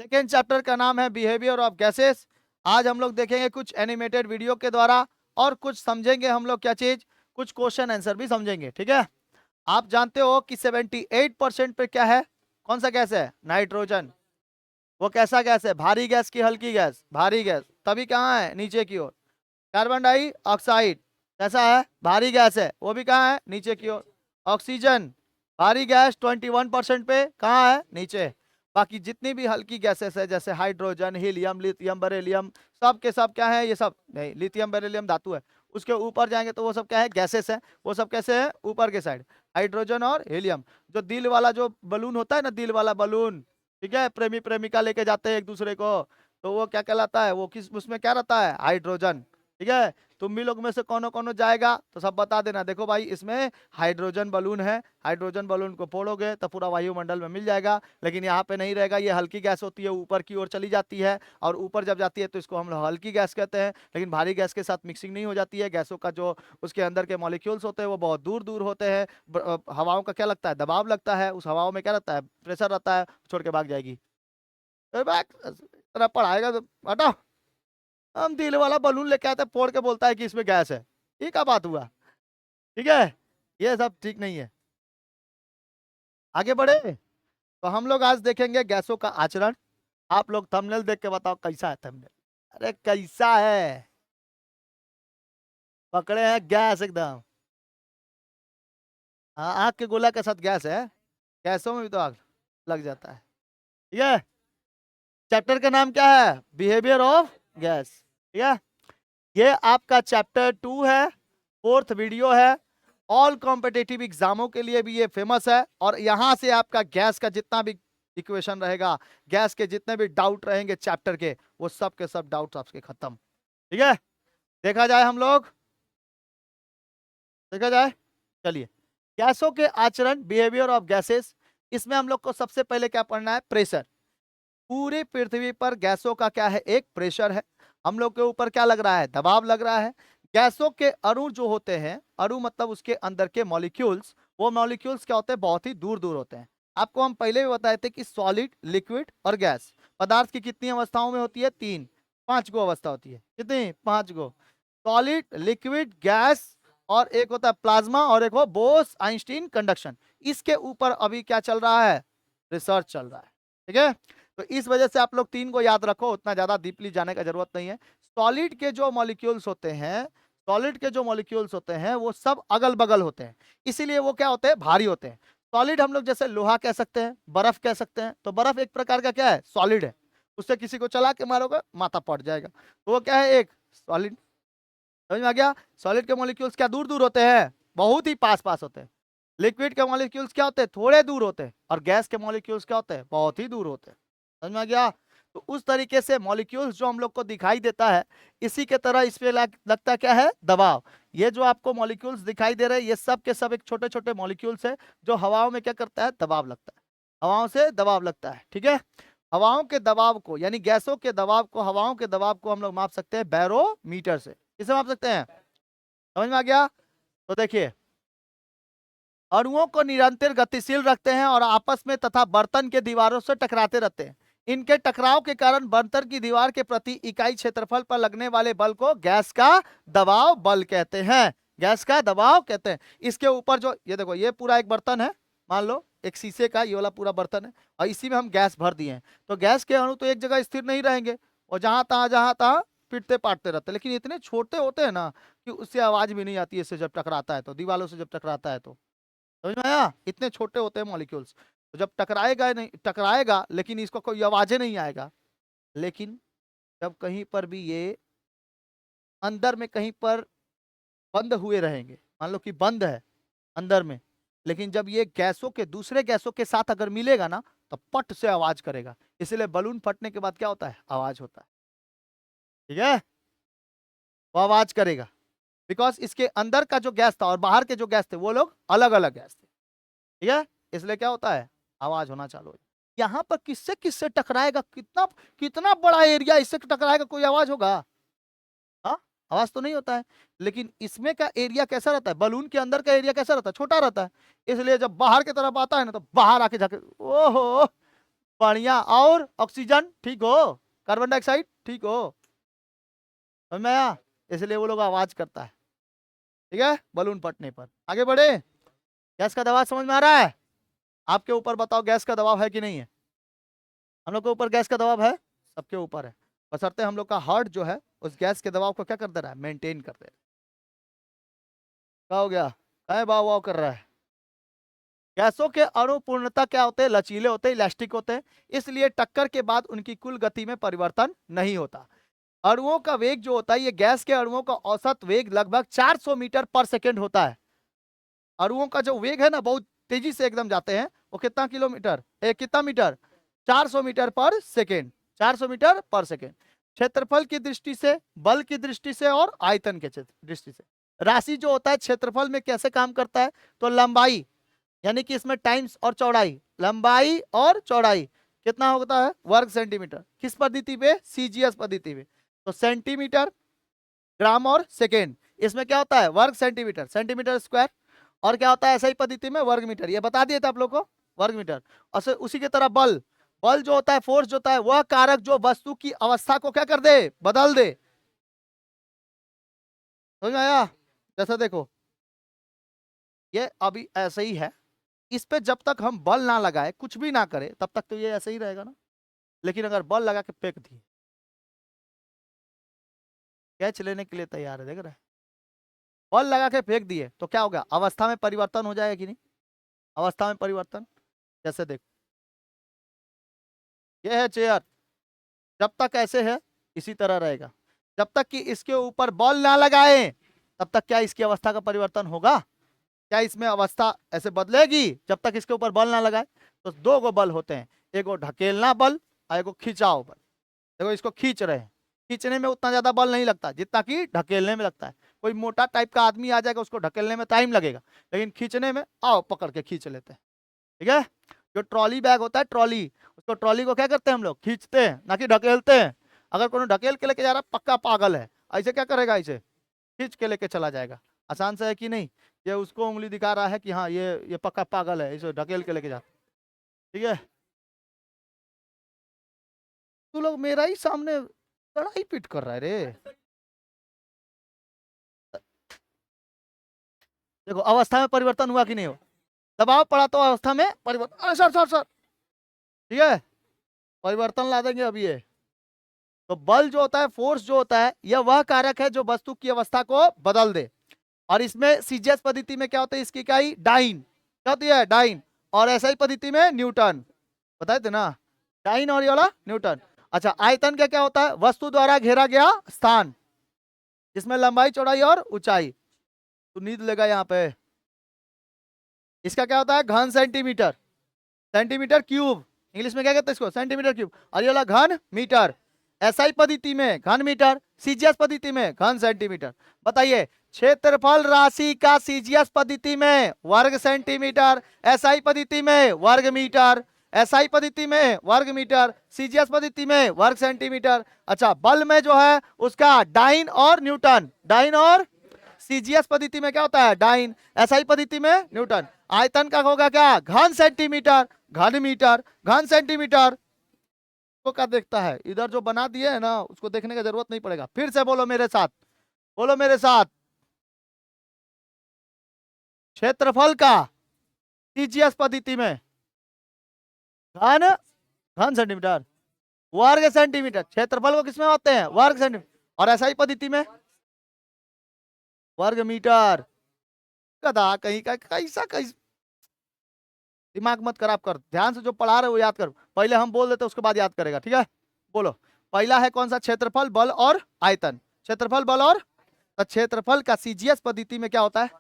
Second chapter का नाम है बिहेवियर ऑफ गैसेस। आज हम लोग देखेंगे कुछ एनिमेटेड वीडियो के द्वारा और कुछ समझेंगे हम लोग क्या चीज, कुछ क्वेश्चन आंसर भी समझेंगे। ठीक है, आप जानते हो कि 78% पे क्या है, कौन सा गैस है, नाइट्रोजन। वो कैसा गैस है, भारी गैस की हल्की गैस, भारी गैस। तभी कहाँ है, नीचे की ओर। कार्बन डाइऑक्साइड कैसा है, भारी गैस है, वो भी कहाँ है, नीचे की ओर। ऑक्सीजन भारी गैस 21% पे, कहाँ है, नीचे। बाकी जितनी भी हल्की गैसेस है जैसे हाइड्रोजन, हीलियम, लिथियम, बेरिलियम, सब के सब क्या है, ये सब नहीं, लिथियम बेरिलियम धातु है, उसके ऊपर जाएंगे तो वो सब क्या है, गैसेस है। वो सब कैसे है, ऊपर के साइड, हाइड्रोजन और हीलियम। जो दिल वाला जो बलून होता है ना, दिल वाला बलून, ठीक है, प्रेमी प्रेमिका लेके जाते हैं एक दूसरे को, तो वो क्या कहलाता है, वो किस उसमें क्या रहता है, हाइड्रोजन। ठीक है, तुम भी लोग में से कौन कौन जाएगा तो सब बता देना। देखो भाई, इसमें हाइड्रोजन बलून है, हाइड्रोजन बलून को फोड़ोगे तो पूरा वायुमंडल में मिल जाएगा, लेकिन यहाँ पे नहीं रहेगा, ये हल्की गैस होती है, ऊपर की ओर चली जाती है, और ऊपर जब जाती है तो इसको हम लोग हल्की गैस कहते हैं। लेकिन भारी गैस के साथ मिक्सिंग नहीं हो जाती है, गैसों का जो उसके अंदर के मॉलिक्यूल्स होते हैं वो बहुत दूर दूर होते हैं। हवाओं का क्या लगता है, दबाव लगता है, उस हवाओं में क्या रहता है, प्रेशर रहता है, छोड़ के भाग जाएगी। इतना पढ़ाएगा तो हटाओ। हम दिल वाला बलून लेके आते हैं, फोड़ के बोलता है कि इसमें गैस है, ये क्या बात हुआ। ठीक है, ये सब ठीक नहीं है। आगे बढ़े तो हम लोग आज देखेंगे गैसों का आचरण। आप लोग थंबनेल देख के बताओ कैसा है थंबनेल। अरे कैसा है, पकड़े हैं गैस एकदम। हाँ, आग के गोला के साथ गैस है, गैसों में भी तो आग लग जाता है। ठीक है, चैप्टर का नाम क्या है, बिहेवियर ऑफ गैस। ठीक है, ये आपका चैप्टर 2 है, फोर्थ वीडियो है। ऑल कॉम्पिटिटिव एग्जामों के लिए भी ये फेमस है, और यहां से आपका गैस का जितना भी इक्वेशन रहेगा, गैस के जितने भी डाउट रहेंगे चैप्टर के, वो सब के सब डाउट आपके खत्म। ठीक है, देखा जाए हम लोग, देखा जाए, चलिए। गैसों के आचरण, बिहेवियर ऑफ गैसेस। इसमें हम लोग को सबसे पहले क्या पढ़ना है, प्रेशर। पूरी पृथ्वी पर गैसों का क्या है, एक प्रेशर है। हम लोग के ऊपर क्या लग रहा है, दबाव लग रहा है। गैसों के अणु जो होते हैं, अणु मतलब उसके अंदर के मॉलिक्यूल्स, वो मॉलिक्यूल्स क्या होते हैं, बहुत ही दूर दूर होते हैं। आपको हम पहले भी बताए थे कि सॉलिड, लिक्विड और गैस पदार्थ की कितनी अवस्थाओं में होती है, तीन, पांच गो अवस्था होती है, कितनी, पांच गो। सॉलिड, लिक्विड, गैस, और एक होता है प्लाज्मा, और एक हो बोस आइंस्टीन कंडक्शन। इसके ऊपर अभी क्या चल रहा है, रिसर्च चल रहा है। ठीक है, तो इस वजह से आप लोग तीन को याद रखो, उतना ज्यादा डीपली जाने का जरूरत नहीं है। सॉलिड के जो मॉलिक्यूल्स होते हैं, सॉलिड के जो मॉलिक्यूल्स होते हैं वो सब अगल बगल होते हैं, इसीलिए वो क्या होते हैं, भारी होते हैं। सॉलिड हम लोग जैसे लोहा कह सकते हैं, बर्फ कह सकते हैं, तो बर्फ एक प्रकार का क्या है, सॉलिड है। उससे किसी को चला के मारोगे माथा फट जाएगा, तो वो क्या है, एक सॉलिड। समझ में आ गया, सॉलिड के मॉलिक्यूल्स क्या दूर दूर होते हैं, बहुत ही पास पास होते हैं। लिक्विड के मॉलिक्यूल्स क्या होते हैं, थोड़े दूर होते हैं। और गैस के मॉलिक्यूल्स क्या होते हैं, बहुत ही दूर होते हैं। समझ में आ गया, तो उस तरीके से मॉलिक्यूल्स जो हम लोग को दिखाई देता है, इसी के तरह इस पे लगता क्या है, दबाव। ये जो आपको मॉलिक्यूल्स दिखाई दे रहे हैं, ये सब के सब एक छोटे छोटे मॉलिक्यूल्स है, जो हवाओं में क्या करता है, दबाव लगता है, हवाओं से दबाव लगता है। ठीक है, हवाओं के दबाव को, यानी गैसों के दबाव को, हवाओं के दबाव को हम लोग माप सकते हैं बैरोमीटर से। किसे माप सकते हैं, समझ में आ गया। तो देखिए, अणुओं को निरंतर गतिशील रखते हैं और आपस में तथा बर्तन के दीवारों से टकराते रहते हैं। इनके टकराव के कारण बर्तन की दीवार के प्रति इकाई क्षेत्रफल पर लगने वाले बल को गैस का दबाव बल कहते हैं, गैस का दबाव कहते हैं। इसके ऊपर जो ये देखो, ये पूरा एक बर्तन है, मान लो एक शीशे का ये वाला पूरा बर्तन है, और इसी में हम गैस भर दिए हैं। तो गैस के अणु तो एक जगह स्थिर नहीं रहेंगे, और जहां तहां पिटते पाटते रहते हैं। लेकिन इतने छोटे होते हैं ना कि उससे आवाज भी नहीं आती है, इससे जब टकराता है तो, दीवारों से जब टकराता है तो। समझ में आया, इतने छोटे होते हैं मॉलिक्यूल्स, तो जब टकराएगा नहीं, टकराएगा लेकिन इसको कोई आवाजें नहीं आएगा। लेकिन जब कहीं पर भी ये अंदर में कहीं पर बंद हुए रहेंगे, मान लो कि बंद है अंदर में, लेकिन जब ये गैसों के दूसरे गैसों के साथ अगर मिलेगा ना, तो पट से आवाज करेगा। इसलिए बलून फटने के बाद क्या होता है, आवाज होता है। ठीक है, वो आवाज करेगा, बिकॉज इसके अंदर का जो गैस था और बाहर के जो गैस थे वो लोग अलग अलग गैस थे। ठीक है, इसलिए क्या होता है, आवाज होना चालू हो। यहाँ पर किससे किससे टकराएगा, कितना कितना बड़ा एरिया, इससे टकराएगा, कोई आवाज होगा, हाँ, आवाज तो नहीं होता है। लेकिन इसमें का एरिया कैसा रहता है, बलून के अंदर का एरिया कैसा रहता है, छोटा रहता है। इसलिए जब बाहर की तरफ आता है ना, तो बाहर आके जाके ओहो बढ़िया। और ऑक्सीजन ठीक हो, कार्बन डाइऑक्साइड ठीक हो, समझ में आया? इसलिए वो लोग आवाज करता है, ठीक है, बलून फटने पर। आगे बढ़े। गैस का दबाव समझ में आ रहा है? आपके ऊपर बताओ गैस का दबाव है कि नहीं है? हम लोग के ऊपर गैस का दबाव है, सबके ऊपर है, बशर्ते हम लोग का हार्ट जो है उस गैस के दबाव को क्या कर दे रहा है, मेंटेन कर दे रहा है। क्या हो गया, है वाव वाव कर रहा है। गैसों के अणु पूर्णतः क्या होते हैं, लचीले होते हैं, इलास्टिक होते हैं, इसलिए टक्कर के बाद उनकी कुल गति में परिवर्तन नहीं होता। अणुओं का वेग जो होता है, ये गैस के अणुओं का औसत वेग लगभग 400 मीटर पर सेकेंड होता है। अणुओं का जो वेग है ना, बहुत तेजी से एकदम जाते हैं। वो कितना किलोमीटर, कितना मीटर, 400 मीटर पर सेकेंड, 400 मीटर पर सेकेंड। क्षेत्रफल की दृष्टि से, बल की दृष्टि से और आयतन के दृष्टि से राशि जो होता है क्षेत्रफल में कैसे काम करता है, तो लंबाई यानी कि इसमें टाइम्स और चौड़ाई, लंबाई और चौड़ाई कितना होता है, वर्ग सेंटीमीटर। किस पद्धति पे, सीजीएस पद्धति पे। तो सेंटीमीटर, ग्राम और सेकेंड, इसमें क्या होता है, वर्ग सेंटीमीटर, सेंटीमीटर स्क्वायर। और क्या होता है ऐसा ही पद्धति में, वर्ग मीटर, ये बता दिए थे आप लोग को, वर्ग मीटर। और उसी की तरह बल, बल जो होता है, फोर्स जो होता है, वह कारक जो वस्तु की अवस्था को क्या कर दे, बदल दे। समझ में आया? जैसा देखो ये अभी ऐसे ही है, इस पे जब तक हम बल ना लगाए, कुछ भी ना करे, तब तक तो ये ऐसे ही रहेगा ना। लेकिन अगर बल लगा के फेंक दिए, कैच लेने के लिए तैयार है, देख रहे हैं, बल लगा के फेंक दिए तो क्या होगा, अवस्था में परिवर्तन हो जाएगा कि नहीं, अवस्था में परिवर्तन। जैसे देखो ये है चेयर, जब तक ऐसे है इसी तरह रहेगा, जब तक कि इसके ऊपर बल ना लगाए तब तक क्या इसकी अवस्था का परिवर्तन होगा, क्या इसमें अवस्था ऐसे बदलेगी, जब तक इसके ऊपर बल ना लगाए। तो दो गो बल होते हैं, एक वो ढकेलना बल और एक वो खिंचाव बल। देखो इसको खींच रहे हैं, खींचने में उतना ज्यादा बल नहीं लगता जितना कि ढकेलने में लगता है। कोई मोटा टाइप का आदमी आ जाएगा, उसको ढकेलने में टाइम लगेगा, लेकिन खींचने में आओ पकड़ के खींच लेते हैं, ठीक है। जो ट्रॉली बैग होता है, ट्रॉली, उसको ट्रॉली को क्या करते हैं हम लोग, खींचते हैं ना कि ढकेलते हैं। अगर कोई ढकेल के लेके जा रहा है पक्का पागल है, ऐसे क्या करेगा, ऐसे खींच के लेके चला जाएगा। आसान से है कि नहीं, ये उसको उंगली दिखा रहा है कि हाँ ये पक्का पागल है, इसे ढकेल के लेके जा, ठीक है। तू लोग मेरा ही सामने लड़ाई पीट कर रहा है रे। देखो अवस्था में परिवर्तन हुआ कि नहीं हो, दबाव पड़ा तो अवस्था में परिवर्तन, अरे सर सर सर, ठीक है, परिवर्तन ला देंगे अभी ये। तो बल जो होता है, फोर्स जो होता है, यह वह कारक है जो वस्तु की अवस्था को बदल दे। और इसमें सीजीएस पद्धति में क्या होता है, इसकी इकाई डाइन, क्या होती है, डाइन। और एसआई पद्धति में न्यूटन, बताए थे ना, डाइन और ये वाला न्यूटन। अच्छा, आयतन क्या क्या होता है, वस्तु द्वारा घेरा गया स्थान, जिसमें लंबाई चौड़ाई और ऊंचाई। तो नींद लेगा यहाँ पे, इसका क्या होता है, घन सेंटीमीटर, सेंटीमीटर क्यूब, इंग्लिश में क्या कहते हैं इसको, सेंटीमीटर क्यूब। और ये वाला घन मीटर, एसआई पद्धति में घन मीटर, सीजीएस पद्धति में घन सेंटीमीटर। बताइए, क्षेत्रफल राशि का सीजीएस पद्धति में वर्ग सेंटीमीटर, एसआई पद्धति में वर्ग मीटर, एसआई पद्धति में वर्ग मीटर, सीजीएस पद्धति में वर्ग सेंटीमीटर। अच्छा, बल में जो है उसका डाइन और न्यूटन, डाइन और, सीजीएस पद्धति में क्या होता है, डाइन, एसआई पद्धति में न्यूटन। आयतन का होगा क्या, घन सेंटीमीटर, घन मीटर, घन सेंटीमीटर। तो क्या देखता है, इधर जो बना दिए है ना उसको देखने का जरूरत नहीं पड़ेगा। फिर से बोलो मेरे साथ, बोलो मेरे साथ, क्षेत्रफल का सीजीएस पद्धति में घन, घन सेंटीमीटर, वर्ग सेंटीमीटर। क्षेत्रफल को किसमें होते हैं, वर्ग सेंटीमीटर। और एसआई पद्धति में वर्ग मीटर। गधा कहीं का, कैसा कैसा दिमाग मत खराब कर, ध्यान से जो पढ़ा रहे हो याद कर, पहले हम बोल देते उसके बाद याद करेगा, ठीक है। बोलो, पहला है कौन सा, क्षेत्रफल, बल और आयतन। क्षेत्रफल, बल और, तो क्षेत्रफल का सीजीएस पद्धति में क्या होता है,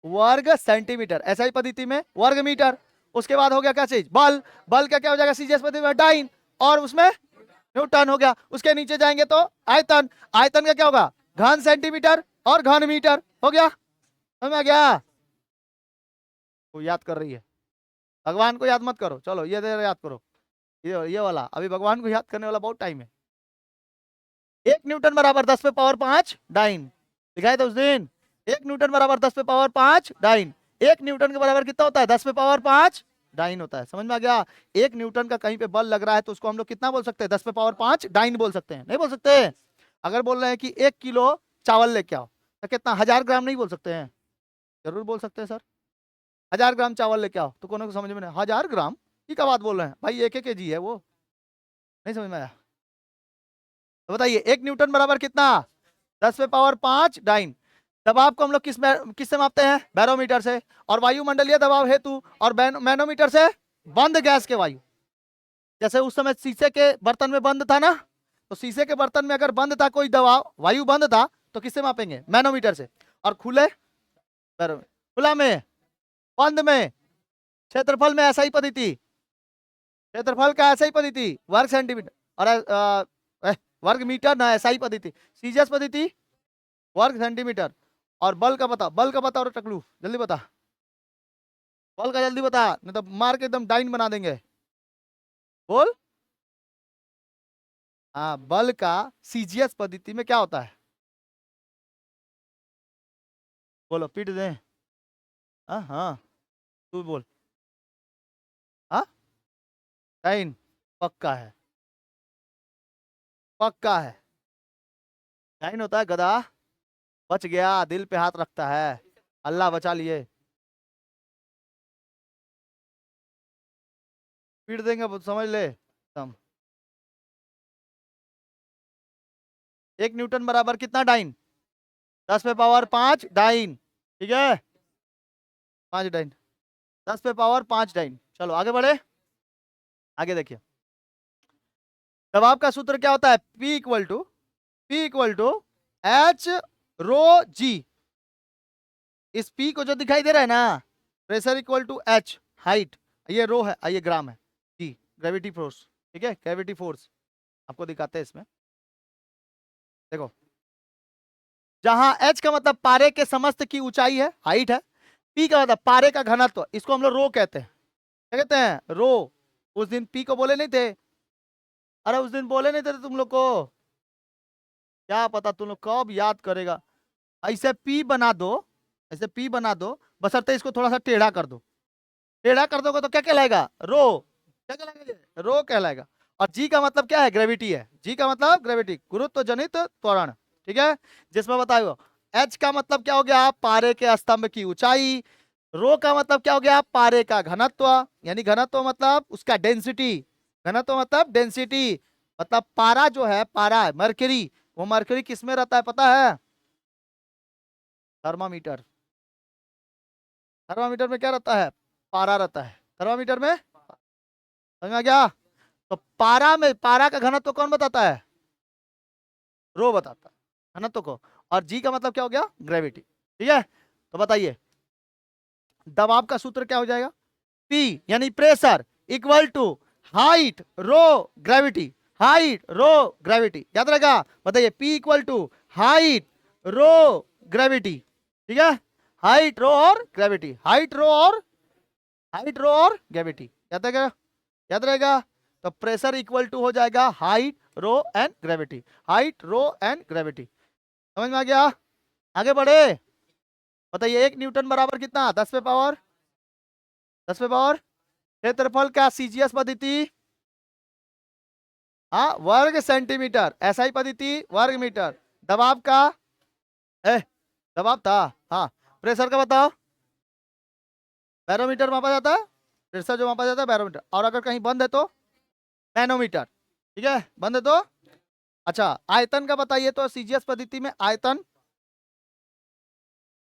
वर्ग सेंटीमीटर, एसआई पद्धति में वर्ग मीटर। उसके बाद हो गया क्या चीज, बल, बल का क्या हो जाएगा सीजीएस पद्धति में डाइन, और उसमें न्यूटन हो गया। उसके नीचे जाएंगे तो आयतन, आयतन का क्या होगा, घन सेंटीमीटर और घन मीटर हो गया। समझ में आ गया? वो याद कर रही है, भगवान को याद मत करो, चलो ये दे याद करो, ये वाला अभी भगवान को याद करने वाला बहुत टाइम है। 1 न्यूटन बराबर 10 पे पावर 5 डाइन, दिखाए थे उस दिन। 1 न्यूटन बराबर 10 पे पावर 5 डाइन। 1 न्यूटन के बराबर कितना होता है, 10 पे पावर 5 डाइन होता है। समझ में आ गया? 1 न्यूटन का कहीं पे बल लग रहा है तो उसको हम लोग कितना बोल सकते हैं? 10⁵ डाइन बोल सकते हैं, नहीं बोल सकते? अगर बोल रहे हैं कि 1 किलो चावल लेके आओ तो कितना, 1000 ग्राम नहीं बोल सकते हैं? जरूर बोल सकते हैं सर। 1000 ग्राम चावल लेके आओ तो कोनो को समझ में नहीं, 1000 ग्राम की क्या बात बोल रहे हैं भाई, 1 kg है वो, नहीं समझ में आया? तो बताइए 1 न्यूटन बराबर कितना? 10⁵ डाइन। दबाव को हम लोग किससे मापते हैं? बैरोमीटर से। और वायुमंडलीय दबाव हेतु और मैनोमीटर से बंद गैस के वायु। जैसे उस समय शीशे के बर्तन में बंद था ना, तो शीशे के बर्तन में अगर बंद था कोई दबाव, वायु बंद था, तो किससे मापेंगे? मैनोमीटर से। और खुले खुला में, बंद में, क्षेत्रफल में ऐसा ही पद्धति, क्षेत्रफल का ऐसा ही पद्धति, वर्ग सेंटीमीटर और वर्ग मीटर ना, ऐसा ही पद्धति, सीजीएस पद्धति, वर्ग सेंटीमीटर। और बल का बता, बल का बता और टकलू जल्दी बता, बल का जल्दी बता, नहीं तो मार के एकदम डाइन बना देंगे। बोल। हाँ, बल का सीजीएस पद्धति में क्या होता है? बोलो, पीट दे। हाँ हाँ, तू बोल। हाँ, डाइन पक्का है, पक्का है। डाइन होता है गधा। बच गया, दिल पे हाथ रखता है, अल्लाह बचा लिए। पीट देंगे, समझ ले हम। 1 न्यूटन बराबर कितना डाइन? 10⁵ डाइन। ठीक है, 5 डाइन, 10⁵ डाइन। चलो आगे बढ़े, आगे देखिए। दबाव का सूत्र क्या होता है? P equal to H rho G. इस P को जो दिखाई दे रहा है ना, pressure equal to H, height, ये रो है, ये ग्राम है, जी ग्रेविटी फोर्स। ठीक है, ग्रेविटी फोर्स आपको दिखाते हैं इसमें, देखो। जहां एच का मतलब पारे के समस्त की ऊंचाई है, हाइट है। पी का मतलब पारे का घनत्व, इसको हम लोग रो कहते हैं। क्या कहते हैं? रो। उस दिन पी को बोले नहीं थे? अरे उस दिन बोले नहीं थे तुम लोग को? क्या पता तुम लोग कब याद करेगा। ऐसे पी बना दो, ऐसे पी बना दो, बशर्ते इसको थोड़ा सा टेढ़ा कर दो। टेढ़ा कर दोगे तो क्या कहलाएगा? रो। क्या कहलाएगा ये? रो कहलाएगा। और जी का मतलब क्या है? ग्रेविटी है। जी का मतलब ग्रेविटी, गुरुत्व जनित त्वरण। ठीक है, जिसमें बताओ एच का मतलब क्या हो गया? पारे के स्तंभ की ऊंचाई। रो का मतलब क्या हो गया? पारे का घनत्व, यानी घनत्व मतलब उसका डेंसिटी। घनत्व मतलब डेंसिटी, मतलब पारा जो है, पारा है मरकरी, वो मरकरी किस में रहता है पता है? थर्मामीटर। थर्मामीटर में क्या रहता है? पारा रहता है थर्मामीटर में। समझ में आ गया? तो पारा में, पारा का घनत्व कौन बताता है? रो बताता है घनत्व को। और जी का मतलब क्या हो गया? ग्रेविटी। ठीक है, तो बताइए दबाव का सूत्र क्या हो जाएगा? P यानी pressure equal to height rho gravity. Height rho gravity, याद रहेगा? बताइए P equal to height rho gravity. ठीक है, हाइट रो और ग्रेविटी, हाइट रो और, हाइट रो और ग्रेविटी, याद रहेगा? याद रहेगा? तो प्रेशर इक्वल टू हो जाएगा height rho and gravity, height rho and gravity. समझ में आ गया? आगे बढ़े, बताइए 1 न्यूटन बराबर कितना? 10 पे पावर। क्षेत्रफल का सीजीएस पद्धति, हाँ वर्ग सेंटीमीटर, एसआई पद्धति वर्ग मीटर। दबाव का, ए दबाव था, हाँ। प्रेशर का बताओ? बैरोमीटर मापा जाता है, प्रेशर जो मापा जाता है बैरोमीटर। और अगर कहीं बंद है तो मैनोमीटर। ठीक है, बंद है तो, अच्छा आयतन का बताइए तो सीजीएस पद्धति में आयतन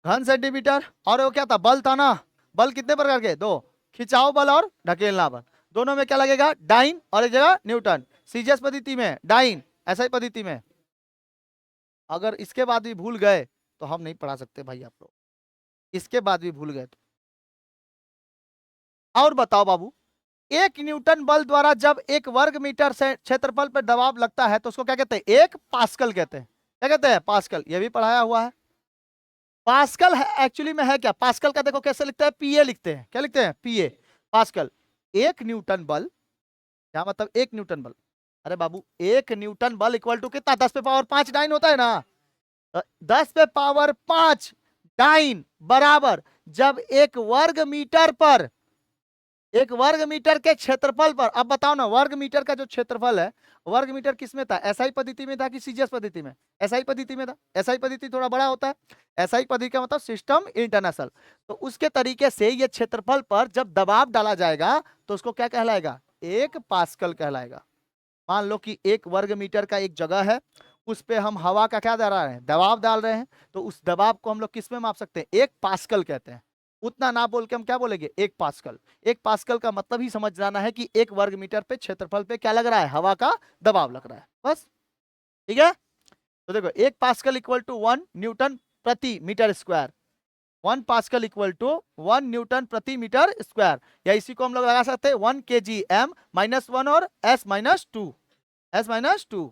घन सेंटीमीटर। और वो क्या था? बल था ना। बल कितने प्रकार के? दो, खिंचाव बल और ढकेलना बल। दोनों में क्या लगेगा? डाइन, और एक जगह न्यूटन। सीजीएस पद्धति में डाइन, ऐसा ही पद्धति में। अगर इसके बाद भी भूल गए तो हम नहीं पढ़ा सकते भाई आप लोग, इसके बाद भी भूल गए तो। और बताओ बाबू, 1 न्यूटन बल द्वारा जब 1 वर्ग मीटर से क्षेत्रफल पर दबाव लगता है तो उसको क्या कहते हैं? 1 पास्कल कहते हैं। क्या कहते हैं? पास्कल, ये भी पढ़ाया हुआ है। पास्कल है एक्चुअली में है क्या? पास्कल का देखो कैसे लिखते हैं, पीए लिखते हैं। क्या लिखते हैं? पीए, पास्कल। 1 न्यूटन बल, क्या मतलब 1 न्यूटन बल? अरे बाबू 1 न्यूटन बल इक्वल टू कितना? 10⁵ डाइन होता है ना। 10⁵ डाइन बराबर जब 1 वर्ग मीटर पर एक वर्ग मीटर के क्षेत्रफल पर, अब बताओ ना, वर्ग मीटर का जो क्षेत्रफल है, वर्ग मीटर किसमें था, एसआई पद्धति में था कि सीजीएस पद्धति में? एसआई पद्धति में था। एसआई पद्धति थोड़ा बड़ा होता है। एसआई पद्धति का मतलब सिस्टम इंटरनेशनल। तो उसके तरीके से ये क्षेत्रफल पर जब दबाव डाला जाएगा तो उसको क्या कहलाएगा, 1 पास्कल कहलाएगा। मान लो कि 1 वर्ग मीटर का एक जगह है, उस पे हम हवा का क्या डाल रहे हैं, दबाव डाल रहे हैं, तो उस दबाव को हम लोग किस में माप सकते हैं, 1 पास्कल कहते हैं। उतना ना बोल के हम क्या बोलेंगे, 1 पास्कल। 1 पास्कल का मतलब ही समझ जाना है कि 1 वर्ग मीटर पे क्षेत्रफल पे क्या लग रहा है, हवा का दबाव लग रहा है, बस। ठीक है, तो देखो 1 पास्कल इक्वल टू 1 न्यूटन प्रति metre square. 1 pascal equal to 1 newton प्रति मीटर स्क्वायर, या इसी को हम लोग लगा सकते हैं 1 के जी एम -1 और S-2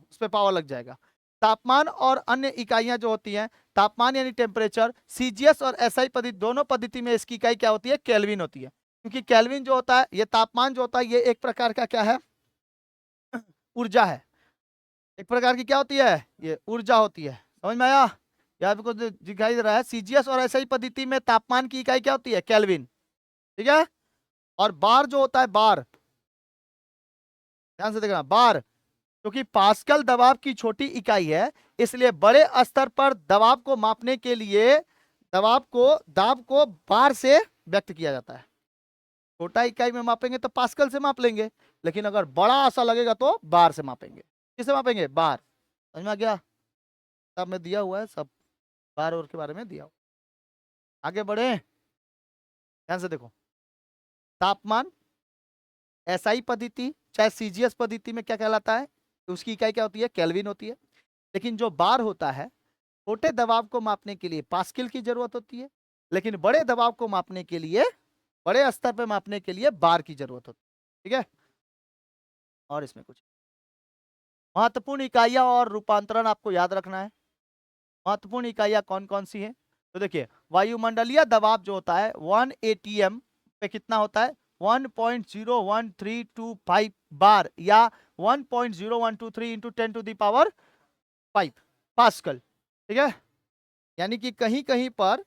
उस पर पावर लग जाएगा। तापमान और अन्य इकाइयां जो होती हैं, तापमान यानी टेम्परेचर, सीजीएस और एसआई पद्धति, दोनों पद्धति में इसकी इकाई क्या होती है, केल्विन होती है। क्योंकि केल्विन जो होता है, ये तापमान जो होता है, ये एक प्रकार का क्या है, ऊर्जा है। एक प्रकार की क्या होती है, ये ऊर्जा होती है। समझ में आया? यहाँ पे कुछ दिखाई दे रहा है, सीजीएस और एसआई पद्धति में तापमान की इकाई क्या होती है, केल्विन। ठीक है, और बार जो होता है, बार, ध्यान से देखना, बार, क्योंकि पास्कल दबाव की छोटी इकाई है, इसलिए बड़े स्तर पर दबाव को मापने के लिए दाब को बार से व्यक्त किया जाता है। छोटा इकाई में मापेंगे तो पास्कल से माप लेंगे, लेकिन अगर बड़ा सा लगेगा तो बार से मापेंगे। किससे मापेंगे, बार। समझ में आ गया? सब में दिया हुआ है, सब बार और के बारे में दिया हुआ। आगे बढ़े, ध्यान से देखो, तापमान एसआई पद्धति चाहे सीजीएस पद्धति में क्या कहलाता है, उसकी इकाई क्या होती है, केल्विन होती है। लेकिन जो बार होता है, छोटे दबाव को मापने के लिए पास्कल की जरूरत होती है, लेकिन बड़े दबाव को मापने के लिए, बड़े स्तर पर मापने के लिए बार की जरूरत होती है। ठीक है, और इसमें कुछ महत्वपूर्ण इकाइयां और रूपांतरण आपको याद रखना है। महत्वपूर्ण इकाइयां कौन कौन सी हैं, तो देखिए, वायुमंडलीय दबाव जो होता है 1 एटीएम पे कितना होता है, 1.01325 बार, या 1.0123 इंटू 10⁵ पास्कल। ठीक है, यानी कि कहीं कहीं पर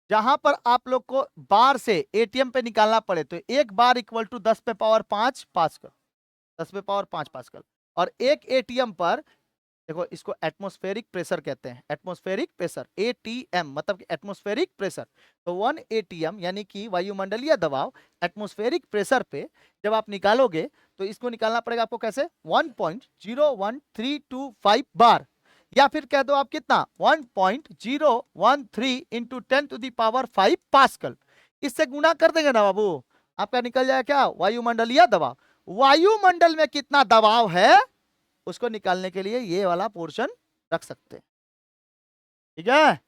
जहां पर आप लोग को बार से एटीएम पे निकालना पड़े तो 1 बार इक्वल टू 10⁵ पास्कल, 10⁵ पास्कल। और 1 एटीएम पर, देखो इसको एटमॉस्फेरिक प्रेशर कहते हैं, एटमॉस्फेरिक प्रेशर, एटीएम मतलब एटमॉस्फेरिक प्रेशर। तो 1 एटीएम यानी कि वायुमंडलीय दबाव एटमॉस्फेरिक प्रेशर पे जब आप निकालोगे तो इसको निकालना पड़ेगा आपको कैसे, 1.01325 बार, या फिर कह दो आप कितना, 1.013 इंटू 10⁵ पास्कल। इससे गुणा कर देंगे ना बाबू, आपका निकल जाएगा क्या, वायुमंडलीय दबाव। वायुमंडल में कितना दबाव है उसको निकालने के लिए ये वाला पोर्शन रख सकते हैं। ठीक है,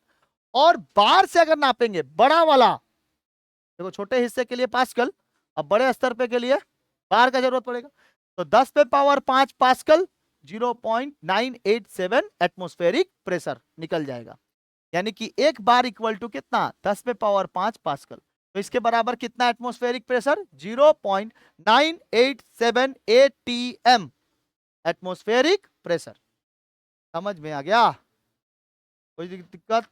और बार से अगर नापेंगे बड़ा वाला, देखो छोटे हिस्से के लिए पास्कल, अब बड़े स्तर पे के लिए बार का जरूरत पड़ेगा, तो 10⁵ पास्कल 0.987 एटमॉस्फेरिक प्रेशर निकल जाएगा। यानी कि 1 बार इक्वल टू कितना, 10⁵ पास्कल। तो इसके बराबर कितना atmospheric pressure, 0.987 ATM atmospheric pressure. समझ में आ गया? कोई दिक्कत?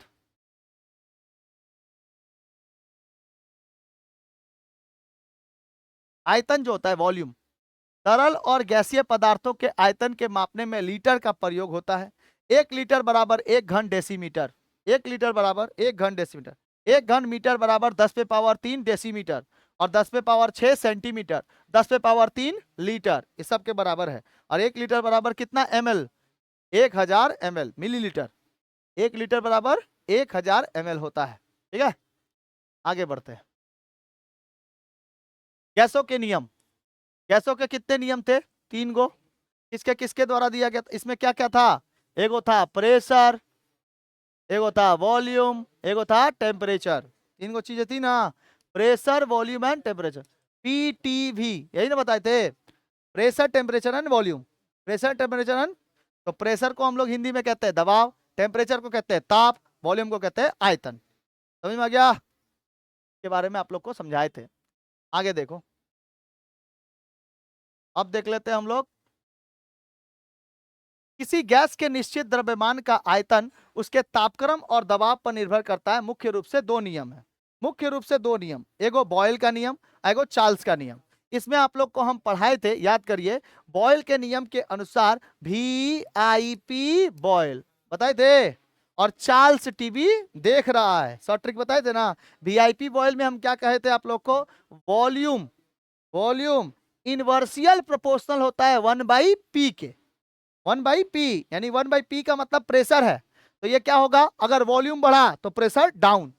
आयतन जो होता है, वॉल्यूम, तरल और गैसीय पदार्थों के आयतन के मापने में लीटर का प्रयोग होता है। 1 लीटर बराबर 1 घन डेसीमीटर, 1 लीटर बराबर 1 घन डेसीमीटर, 1 घन मीटर बराबर 10⁵3 डेसीमीटर, और 10⁵6 सेंटीमीटर, 10⁵3 लीटर, इस सब के बराबर है। और 1 लीटर बराबर कितना ml, 1000 ml, मिलीलीटर। 1 लीटर बराबर 1000 ml होता है। ठीक है, आगे बढ़ते हैं। गैसों के नियम, गैसों के कितने नियम थे, 3 गो। किसके किसके द्वारा दिया गया, इसमें क्या क्या था, एगो था प्रेशर, एगो था वॉल्यूम, एगो था टेम्परेचर। 3 गो चीजें थी ना, pressure volume and temperature, PTV, यही ना बताए थे, pressure temperature and volume, pressure temperature and. तो प्रेशर को हम लोग हिंदी में कहते हैं दबाव, टेम्परेचर को कहते हैं ताप, वॉल्यूम को कहते हैं आयतन। समझ में आ गया? के बारे में आप लोग को समझाए थे। आगे देखो, अब देख लेते हैं हम लोग, किसी गैस के निश्चित द्रव्यमान का आयतन उसके तापक्रम और दबाव पर निर्भर करता है। मुख्य रूप से 2 नियम है। मुख्य रूप से दो नियम, एगो बॉयल का नियम, एगो चार्ल्स का नियम। इसमें आप लोग को हम पढ़ाए थे, याद करिए, बॉयल के नियम के अनुसार VIP बॉयल बताए थे, और चार्ल्स टीवी देख रहा है, शॉर्ट ट्रिक बताए थे ना। VIP बॉयल में हम क्या कहे थे आप लोग को, वॉल्यूम, वॉल्यूम इनवर्सियल प्रोपोर्शनल होता है 1/P के, 1/P, यानी 1/P का मतलब प्रेशर है। तो ये क्या होगा, अगर वॉल्यूम बढ़ा तो प्रेशर डाउन,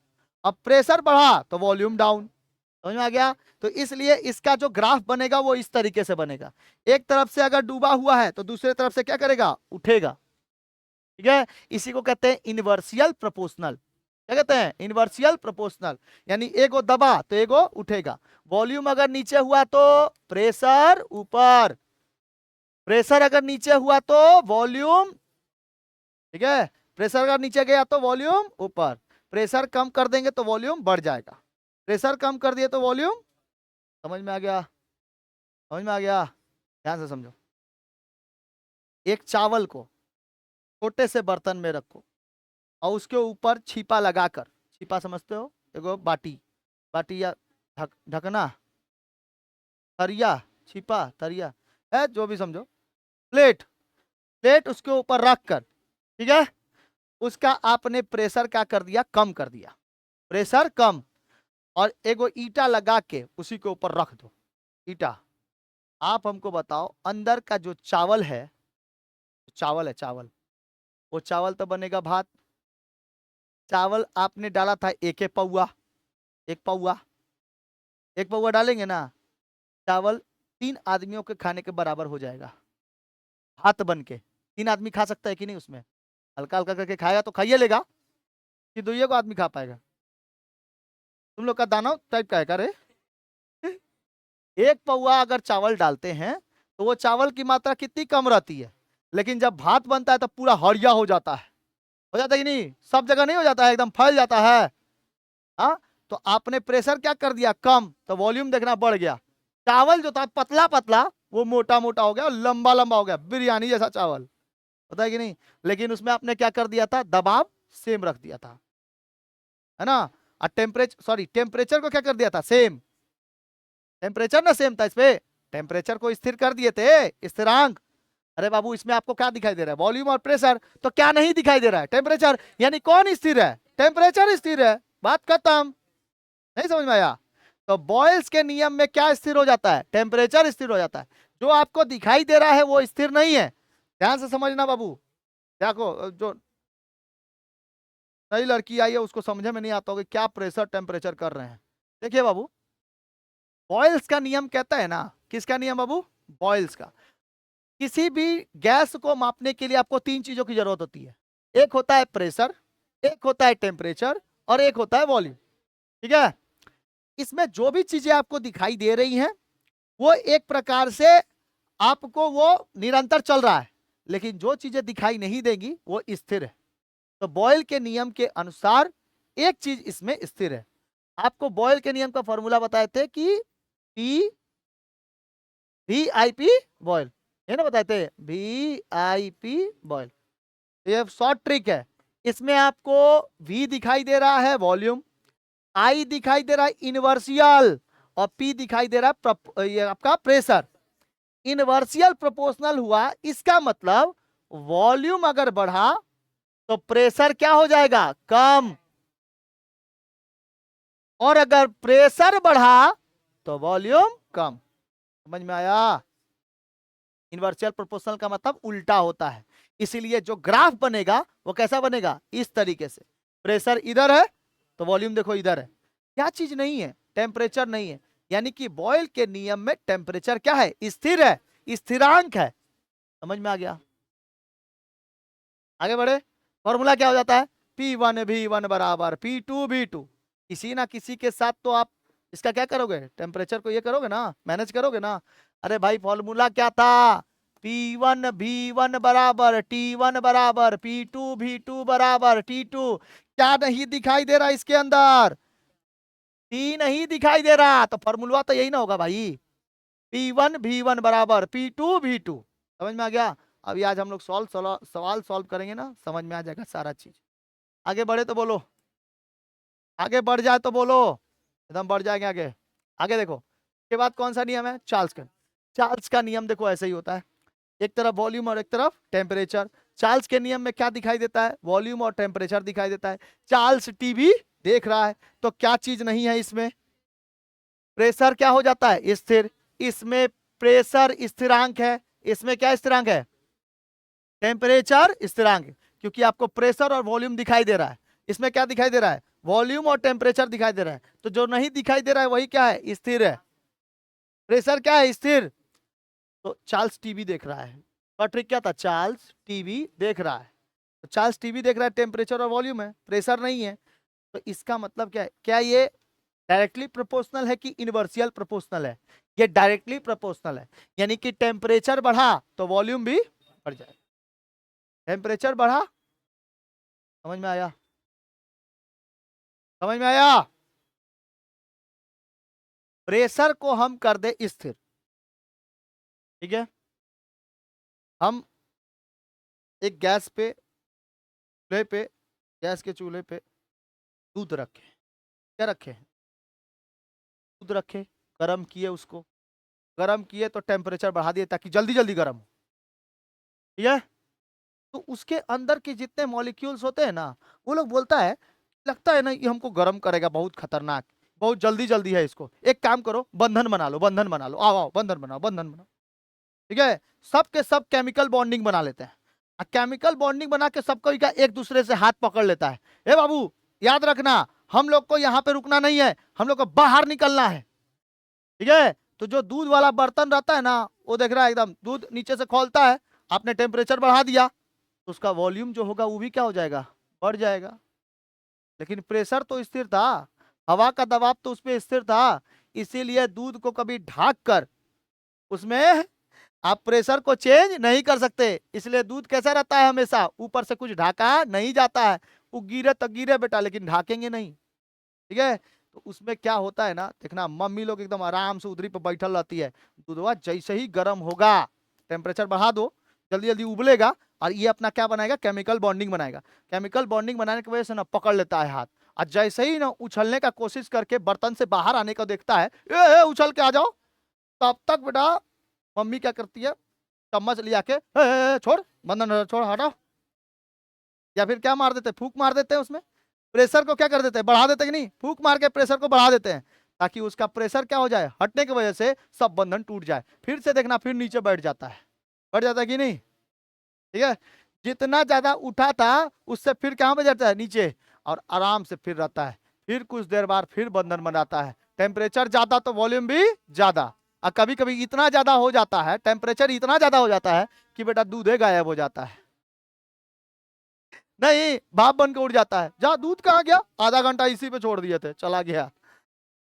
अब प्रेशर बढ़ा तो वॉल्यूम डाउन। समझ में आ गया। तो इसलिए इसका जो ग्राफ बनेगा वो इस तरीके से बनेगा, एक तरफ से अगर डूबा हुआ है तो दूसरे तरफ से क्या करेगा, उठेगा। ठीक है, इसी को कहते हैं इनवर्सियल प्रोपोर्शनल। क्या कहते हैं, इनवर्सियल प्रोपोर्शनल, यानी एगो दबा तो एगो उठेगा। वॉल्यूम अगर नीचे हुआ तो प्रेशर ऊपर, प्रेशर अगर नीचे हुआ तो वॉल्यूम, ठीक है, प्रेशर अगर नीचे गया तो वॉल्यूम ऊपर, प्रेशर कम कर देंगे तो वॉल्यूम बढ़ जाएगा, प्रेशर कम कर दिए तो वॉल्यूम। समझ में आ गया, समझ में आ गया, ध्यान से समझो। एक चावल को छोटे से बर्तन में रखो और उसके ऊपर छिपा लगाकर, छिपा समझते हो, एगो बाटी, बाटी या ढकना, थरिया, छिपा थरिया है, जो भी समझो, प्लेट, प्लेट उसके ऊपर रख कर, ठीक है, उसका आपने प्रेशर क्या कर दिया, कम कर दिया, प्रेशर कम, और एगो ईटा लगा के उसी के ऊपर रख दो, ईटा। आप हमको बताओ अंदर का जो चावल है, चावल है चावल, वो चावल तो बनेगा भात। चावल आपने डाला था एक एक पौआ, एक पौआ, एक पौआ डालेंगे ना, चावल 3 आदमियों के खाने के बराबर हो जाएगा, भात बन के। 3 आदमी खा सकता है कि नहीं, उसमें हल्का हल्का करके खाएगा तो खाइए लेगा, कि 2 आदमी खा पाएगा। तुम लोग का दाना टाइप का है क्या रे? एक पौआ अगर चावल डालते हैं तो वो चावल की मात्रा कितनी कम रहती है, लेकिन जब भात बनता है तो पूरा हड़िया हो जाता है कि नहीं, सब जगह नहीं हो जाता है, एकदम फैल जाता है। हाँ, तो आपने प्रेशर क्या कर दिया, कम, तो वॉल्यूम देखना बढ़ गया। चावल जो था पतला पतला वो मोटा मोटा हो गया और लंबा लंबा हो गया, बिरयानी जैसा चावल, पता है कि नहीं। लेकिन उसमें आपने क्या कर दिया था, दबाव सेम रख दिया था, है ना। और टेम्परेचर, सॉरी, टेम्परेचर को क्या कर दिया था, सेम, टेम्परेचर ना सेम था, इस पे टेम्परेचर को स्थिर कर दिए थे, स्थिरांक। अरे बाबू, इसमें आपको क्या दिखाई दे रहा है, वॉल्यूम और प्रेशर, तो क्या नहीं दिखाई दे रहा है, टेम्परेचर, यानी कौन स्थिर है, टेम्परेचर स्थिर है, बात खत्म। नहीं समझ में आया। तो बॉयल्स के नियम में क्या स्थिर हो जाता है, टेम्परेचर स्थिर हो जाता है, जो आपको दिखाई दे रहा है वो स्थिर नहीं है। ध्यान से समझना बाबू, देखो जो नई लड़की आई है उसको समझे में नहीं आता होगा क्या प्रेशर टेम्परेचर कर रहे हैं। देखिए बाबू, बॉयल्स का नियम कहता है ना, किसका नियम बाबू, बॉयल्स का। किसी भी गैस को मापने के लिए आपको 3 चीजों की जरूरत होती है, एक होता है प्रेशर, एक होता है टेम्परेचर, और एक होता है वॉल्यूम। ठीक है, इसमें जो भी चीजें आपको दिखाई दे रही हैं वो एक प्रकार से आपको वो निरंतर चल रहा है, लेकिन जो चीजें दिखाई नहीं देगी वो स्थिर है। तो बॉयल के नियम के अनुसार एक चीज इसमें स्थिर है। आपको बॉयल के नियम का फॉर्मूला बताए थे कि पी VIP बॉयल, ये ना बताए थे, VIP बॉयल। ये शॉर्ट ट्रिक है, इसमें आपको V दिखाई दे रहा है वॉल्यूम, I दिखाई दे रहा है इनवर्सियल, और P दिखाई दे रहा है ये आपका प्रेशर। इनवर्सियल प्रोपोर्शनल हुआ, इसका मतलब वॉल्यूम अगर बढ़ा तो प्रेशर क्या हो जाएगा, कम, और अगर प्रेशर बढ़ा तो वॉल्यूम कम। समझ में आया। इनवर्सियल प्रोपोर्शनल का मतलब उल्टा होता है, इसीलिए जो ग्राफ बनेगा वो कैसा बनेगा, इस तरीके से, प्रेशर इधर है तो वॉल्यूम देखो इधर है। क्या चीज नहीं है, टेम्परेचर नहीं है, यानी कि बॉयल के नियम में टेम्परेचर क्या है, स्थिर है, स्थिरांक है। समझ में आ गया। आगे बढ़े, फॉर्मूला क्या हो जाता है, P1V1 बराबर P2V2। किसी ना किसी के साथ तो आप इसका क्या करोगे, टेम्परेचर को ये करोगे ना, मैनेज करोगे ना। अरे भाई, फॉर्मूला क्या था, P1V1 बराबर T1 बराबर P2V2 बराबर T2। क्या नहीं दिखाई दे रहा इसके अंदर, T नहीं दिखाई दे रहा, तो फॉर्मूला तो यही ना होगा भाई, P1V1 बराबर P2V2। समझ में आ गया। अभी आज हम लोग सवाल सॉल्व करेंगे ना, समझ में आ जाएगा सारा चीज। आगे बढ़े तो बोलो। आगे बढ़ जाए तो बोलो, एकदम बढ़ जाएंगे आगे। आगे देखो, उसके बाद कौन सा नियम है, चार्ल्स का। चार्ल्स का नियम देखो ऐसे ही होता है, एक तरफ वॉल्यूम और एक तरफ टेम्परेचर। चार्ल्स के नियम में क्या दिखाई देता है, वॉल्यूम और टेम्परेचर दिखाई देता है। चार्ल्स टीवी देख रहा है, तो क्या चीज नहीं है इसमें, प्रेशर क्या हो जाता है, स्थिर। इसमें प्रेशर स्थिरांक है, इसमें क्या स्थिरांक है, टेम्परेचर स्थिरांक। क्योंकि आपको प्रेशर और वॉल्यूम दिखाई दे रहा है, इसमें क्या दिखाई दे रहा है, वॉल्यूम और टेम्परेचर दिखाई दे रहा है। तो जो नहीं दिखाई दे रहा है वही क्या है, स्थिर है। प्रेशर क्या है, स्थिर। तो चार्ल्स टीवी देख रहा है, और ट्रिक क्या था, चार्ल्स टीवी देख रहा है। तो चार्ल्स टीवी देख रहा है, टेम्परेचर और वॉल्यूम है, प्रेशर नहीं है। तो इसका मतलब क्या है, क्या ये डायरेक्टली प्रोपोर्शनल है कि इनवर्सियल प्रोपोर्शनल है, ये डायरेक्टली प्रोपोर्शनल है। यानी कि टेम्परेचर बढ़ा तो वॉल्यूम भी बढ़ जाए, टेम्परेचर बढ़ा, समझ में आया, समझ में आया। प्रेशर को हम कर दे स्थिर, ठीक है। हम एक गैस पे, चूल्हे पे, गैस के चूल्हे पे दूध रखे, क्या रखे, दूध रखे, गर्म किए, उसको गर्म किए तो टेम्परेचर बढ़ा दिए ताकि जल्दी जल्दी गर्म हो, ठीक है। तो उसके अंदर के जितने मॉलिक्यूल्स होते हैं ना, वो लोग बोलता है, लगता है ना ये हमको गर्म करेगा, बहुत खतरनाक, बहुत जल्दी जल्दी है इसको, एक काम करो बंधन बना लो, बंधन बना लो, आओ आओ बंधन बनाओ, बंधन बनाओ, ठीक है। सब के सब केमिकल बॉन्डिंग बना लेते हैं, और केमिकल बॉन्डिंग बना के सबको का एक दूसरे से हाथ पकड़ लेता है। ए बाबू, याद रखना, हम लोग को यहाँ पे रुकना नहीं है, हम लोग को बाहर निकलना है, ठीक है। तो जो दूध वाला बर्तन रहता है ना, वो देख रहा है एकदम दूध नीचे से खोलता है, आपने टेम्परेचर बढ़ा दिया, तो उसका वॉल्यूम जो होगा वो भी क्या हो जाएगा, बढ़ जाएगा। लेकिन प्रेशर तो स्थिर था, हवा का दबाव तो उसमें स्थिर था, इसीलिए दूध को कभी ढाक कर उसमें आप प्रेशर को चेंज नहीं कर सकते। इसलिए दूध कैसा रहता है, हमेशा ऊपर से कुछ ढाका नहीं जाता है, वो गिरे तो गिरे बेटा, लेकिन ढाकेंगे नहीं, ठीक है। तो उसमें क्या होता है ना, देखना मम्मी लोग एकदम आराम से उधरी पर बैठल रहती है, दूधवा जैसे ही गर्म होगा, टेम्परेचर बढ़ा दो, जल्दी जल्दी उबलेगा, और ये अपना क्या बनाएगा, केमिकल बॉन्डिंग बनाएगा। केमिकल बॉन्डिंग बनाने की वजह से ना पकड़ लेता है हाथ, और जैसे ही ना उछलने का कोशिश करके बर्तन से बाहर आने का देखता है, ए उछल के आ जाओ, तब तक बेटा मम्मी क्या करती है, चम्मच लिया के छोड़, बंधन छोड़, हटाओ, या फिर क्या मार देते, फूंक मार देते हैं उसमें, प्रेशर को क्या कर देते हैं, बढ़ा देते हैं कि नहीं, फूंक मार के प्रेशर को बढ़ा देते हैं, ताकि उसका प्रेशर क्या हो जाए, हटने की वजह से सब बंधन टूट जाए। फिर से देखना, फिर नीचे बैठ जाता है, बैठ जाता है कि नहीं, ठीक है। जितना ज्यादा उठा था उससे फिर कहां पे जाता है, नीचे, और आराम से फिर रहता है। फिर कुछ देर बाद फिर बंधन बनाता है, टेम्परेचर ज्यादा तो वॉल्यूम भी ज्यादा, और कभी कभी इतना ज्यादा हो जाता है, टेम्परेचर इतना ज्यादा हो जाता है कि बेटा दूध गायब हो जाता है, नहीं भाप बन के उड़ जाता है, जा दूध कहाँ गया, आधा घंटा इसी पे छोड़ दिए थे, चला गया,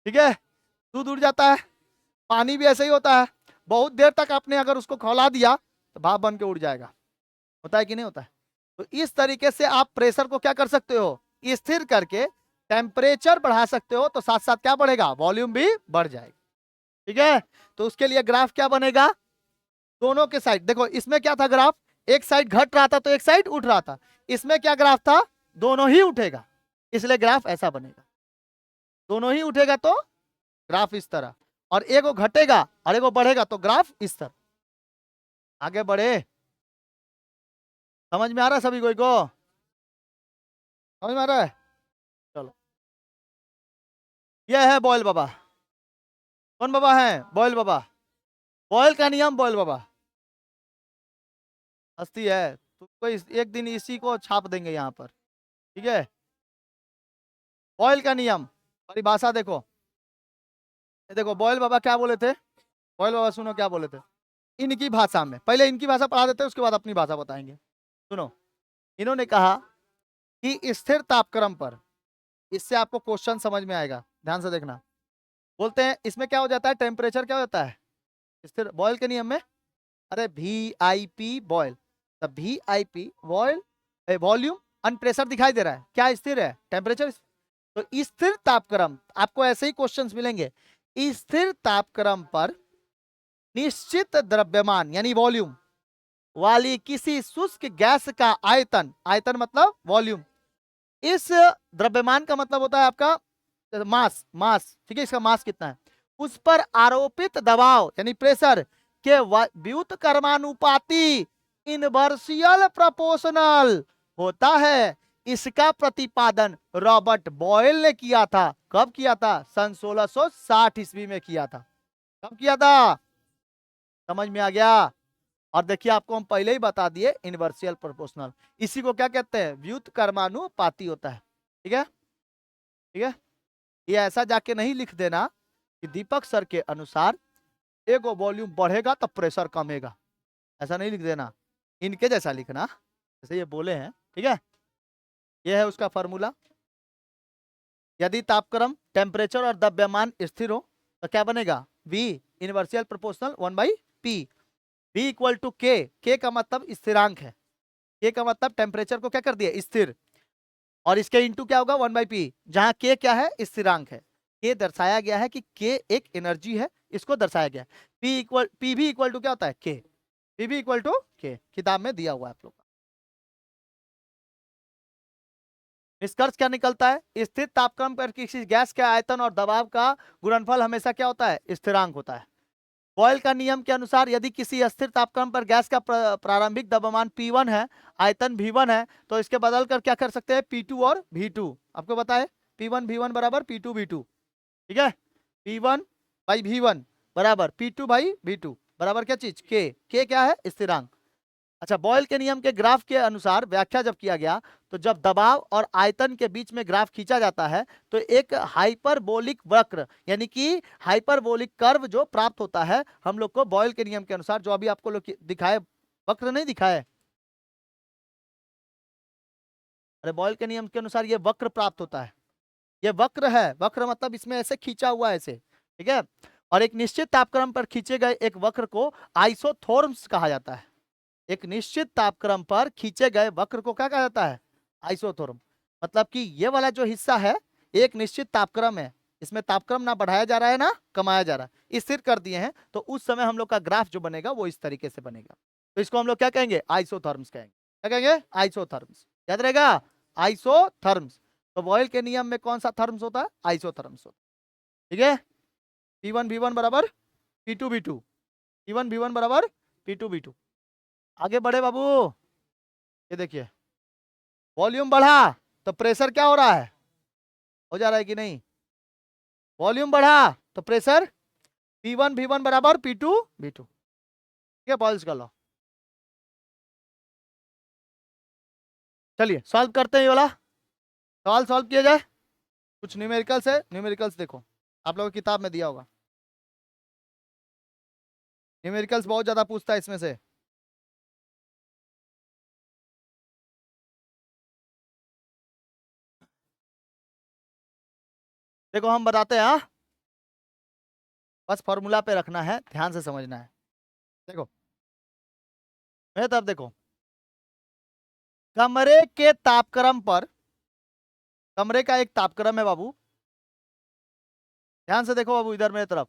ठीक है, दूध उड़ जाता है। पानी भी ऐसे ही होता है, बहुत देर तक आपने अगर उसको खौला दिया तो भाप बन के उड़ जाएगा, होता है कि नहीं होता है। तो इस तरीके से आप प्रेशर को क्या कर सकते हो, स्थिर करके टेम्परेचर बढ़ा सकते हो, तो साथ साथ क्या बढ़ेगा, वॉल्यूम भी बढ़ जाएगा, ठीक है। तो उसके लिए ग्राफ क्या बनेगा, दोनों के साइड देखो, इसमें क्या था ग्राफ, एक साइड घट रहा था तो एक साइड उठ रहा था, इसमें क्या ग्राफ था, दोनों ही उठेगा, इसलिए ग्राफ ऐसा बनेगा, दोनों ही उठेगा तो ग्राफ इस तरह, और एगो घटेगा और एगो बढ़ेगा तो ग्राफ इस तरह। आगे बढ़े, समझ में आ रहा है सभी कोई को, समझ में आ रहा है, चलो। यह है बॉयल बाबा, कौन बाबा है, बॉयल बाबा, बॉयल का नियम, बॉयल बाबा हस्ती है, तुमको एक दिन इसी को छाप देंगे यहाँ पर, ठीक है। बॉयल का नियम, परिभाषा देखो, ये देखो बॉयल बाबा क्या बोले थे, बॉयल बाबा सुनो क्या बोले थे, इनकी भाषा में, पहले इनकी भाषा पढ़ा देते हैं, उसके बाद अपनी भाषा बताएंगे। सुनो, इन्होंने कहा कि स्थिर तापक्रम पर, इससे आपको क्वेश्चन समझ में आएगा, ध्यान से देखना। बोलते हैं इसमें क्या हो जाता है, टेम्परेचर क्या हो जाता है स्थिर, बॉयल के नियम में, अरे VIP बॉयल, तब VIP बॉयल, वॉल्यूम अन प्रेशर दिखाई दे रहा है, क्या स्थिर है, टेम्परेचर। तो स्थिर तापक्रम, आपको ऐसे ही क्वेश्चंस मिलेंगे, स्थिर तापक्रम पर निश्चित द्रव्यमान यानी वॉल्यूम वाली किसी शुष्क गैस का आयतन, आयतन मतलब वॉल्यूम, इस द्रव्यमान का मतलब होता है आपका मास, मास, ठीक है, इसका मास कितना है, उस पर आरोपित दबाव यानी प्रेशर के व्युत्क्रमानुपाती इनवर्सियल प्रोपोर्शनल होता है। इसका प्रतिपादन रॉबर्ट बॉयल ने किया था। कब किया था? सन 1660 ईस्वी में किया था। कब किया था? समझ में आ गया? और देखिए आपको हम पहले ही बता दिए इनवर्सियल प्रोपोर्शनल, इसी को क्या कहते हैं? व्युत्क्रमानुपाती होता है। ठीक है, ठीक है, ये ऐसा जाके नहीं लिख देना कि दीपक सर के अनुसार एक वॉल्यूम बढ़ेगा तो प्रेशर कमेगा, ऐसा नहीं लिख देना, इनके जैसा लिखना जैसे ये बोले हैं। ठीक है, ये है उसका फॉर्मूला। यदि तापक्रम, टेम्परेचर और द्रव्यमान स्थिर हो तो क्या बनेगा? V inversely proportional 1/P। V equal to K का मतलब स्थिरांक है, K का मतलब टेम्परेचर को क्या कर दिया? स्थिर, और इसके इंटू क्या होगा? 1/P, जहां K क्या है? स्थिरांक है। K दर्शाया गया है कि K एक एनर्जी है, इसको दर्शाया गया है। P भी इक्वल टू क्या होता है? K। P भी इक्वल टू K, किताब में दिया हुआ है आप लोग का। निष्कर्ष क्या निकलता है? स्थिर तापक्रम पर किसी गैस के आयतन और दबाव का गुणनफल हमेशा क्या होता है? स्थिरांक होता है। बॉयल का नियम के अनुसार यदि किसी स्थिर तापक्रम पर गैस का प्रारंभिक द्रव्यमान P1 है, आयतन V1 है, तो इसके बदल कर क्या कर सकते हैं? P2 और V2। आपको बताए P1 V1 बराबर P2 V2। ठीक है, P1 बाई V1 बराबर P2 बाई V2 बराबर क्या चीज? K क्या है? स्थिरांक। अच्छा, बॉयल के नियम के ग्राफ के अनुसार व्याख्या जब किया गया तो जब दबाव और आयतन के बीच में ग्राफ खींचा जाता है तो एक हाइपरबोलिक वक्र यानी कि हाइपरबोलिक कर्व जो प्राप्त होता है हम लोग को बॉयल के नियम के अनुसार, जो अभी आपको लोग दिखाए, वक्र नहीं दिखाए, अरे बॉयल के नियम के अनुसार ये वक्र प्राप्त होता है। ये वक्र है, वक्र मतलब इसमें ऐसे खींचा हुआ है ऐसे। ठीक है, और एक निश्चित तापक्रम पर खींचे गए एक वक्र को आइसोथोर्म्स कहा जाता है। एक निश्चित तापक्रम पर खींचे गए वक्र को क्या कहा जाता है? आइसोथर्म। मतलब कि ये वाला जो हिस्सा है एक निश्चित तापक्रम है, इसमें तापक्रम ना बढ़ाया जा रहा है ना कमाया जा रहा है, स्थिर कर दिए हैं, तो उस समय हम लोग का ग्राफ जो बनेगा वो इस तरीके से बनेगा। तो इसको हम लोग क्या कहेंगे? आइसोथर्म्स कहेंगे। क्या कहेंगे? आइसोथर्म्स। याद रहेगा, आइसोथर्म्स। तो बॉयल के नियम में कौन सा थर्म्स होता है? आइसोथर्म्स होता है। ठीक है, P1 V1 बराबर P2 V2, P1 V1 बराबर P2 V2। आगे बढ़े बाबू, ये देखिए, वॉल्यूम बढ़ा तो प्रेशर क्या हो रहा है? हो जा रहा है कि नहीं? वॉल्यूम बढ़ा तो प्रेशर P1 V1 बराबर P2 V2। ठीक है, बॉयल्स का लॉ। चलिए सॉल्व करते हैं, ये वाला सवाल सॉल्व किया जाए। कुछ न्यूमेरिकल्स है, न्यूमेरिकल्स देखो आप लोगों की किताब में दिया होगा। न्यूमेरिकल्स बहुत ज्यादा पूछता है इसमें से। देखो हम बताते हैं, हाँ, बस फॉर्मूला पे रखना है, ध्यान से समझना है। देखो मैं तब देखो, कमरे के तापक्रम पर, कमरे का एक तापक्रम है बाबू, ध्यान से देखो बाबू इधर मेरी तरफ।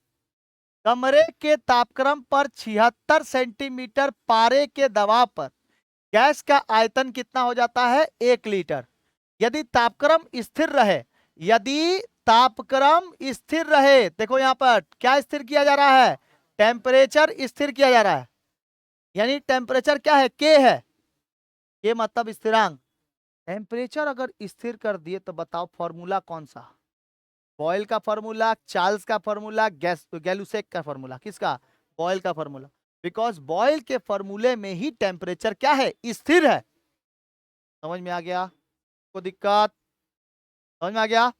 कमरे के तापक्रम पर 76 सेंटीमीटर पारे के दबाव पर गैस का आयतन कितना हो जाता है? 1 लीटर। यदि तापक्रम स्थिर रहे, यदि तापक्रम स्थिर रहे, देखो यहां पर क्या स्थिर किया जा रहा है? टेम्परेचर स्थिर किया जा रहा है, यानी टेम्परेचर क्या है? के है, के मतलब स्थिरांक। टेम्परेचर अगर स्थिर कर दिए तो बताओ फॉर्मूला कौन सा? बॉयल का फॉर्मूला, चार्ल्स का फॉर्मूला, गैलुसेक का फॉर्मूला? किसका? बॉयल का फॉर्मूला। बिकॉज बॉयल के फॉर्मूले में ही टेम्परेचर क्या है? स्थिर है। समझ में आ गया? कोई दिक्कत? समझ में आ गया?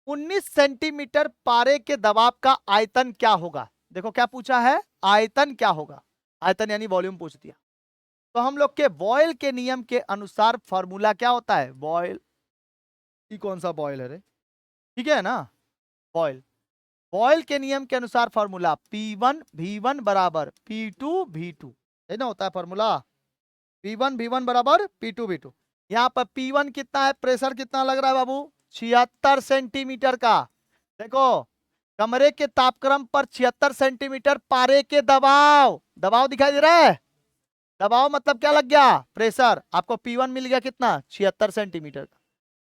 19 सेंटीमीटर पारे के दबाव का आयतन क्या होगा? देखो क्या पूछा है? आयतन क्या होगा? आयतन यानी वॉल्यूम पूछ दिया। तो हम लोग के बॉयल के नियम के अनुसार फॉर्मूला क्या होता है? बॉयल, ये कौन सा बॉयल है रे? ठीक है ना, बॉयल। बॉयल के नियम के अनुसार फॉर्मूला P1 V1 बराबर P2 V2, है ना, होता है फॉर्मूला P1 V1 बराबर P2 V2। यहाँ पर P1 कितना है? प्रेशर कितना लग रहा है बाबू? 76 सेंटीमीटर का। देखो कमरे के तापक्रम पर 76 सेंटीमीटर पारे के दबाव, दबाव दिखाई दे रहा है, दबाव मतलब क्या लग गया, प्रेशर। आपको P1 मिल गया कितना, 76 सेंटीमीटर का।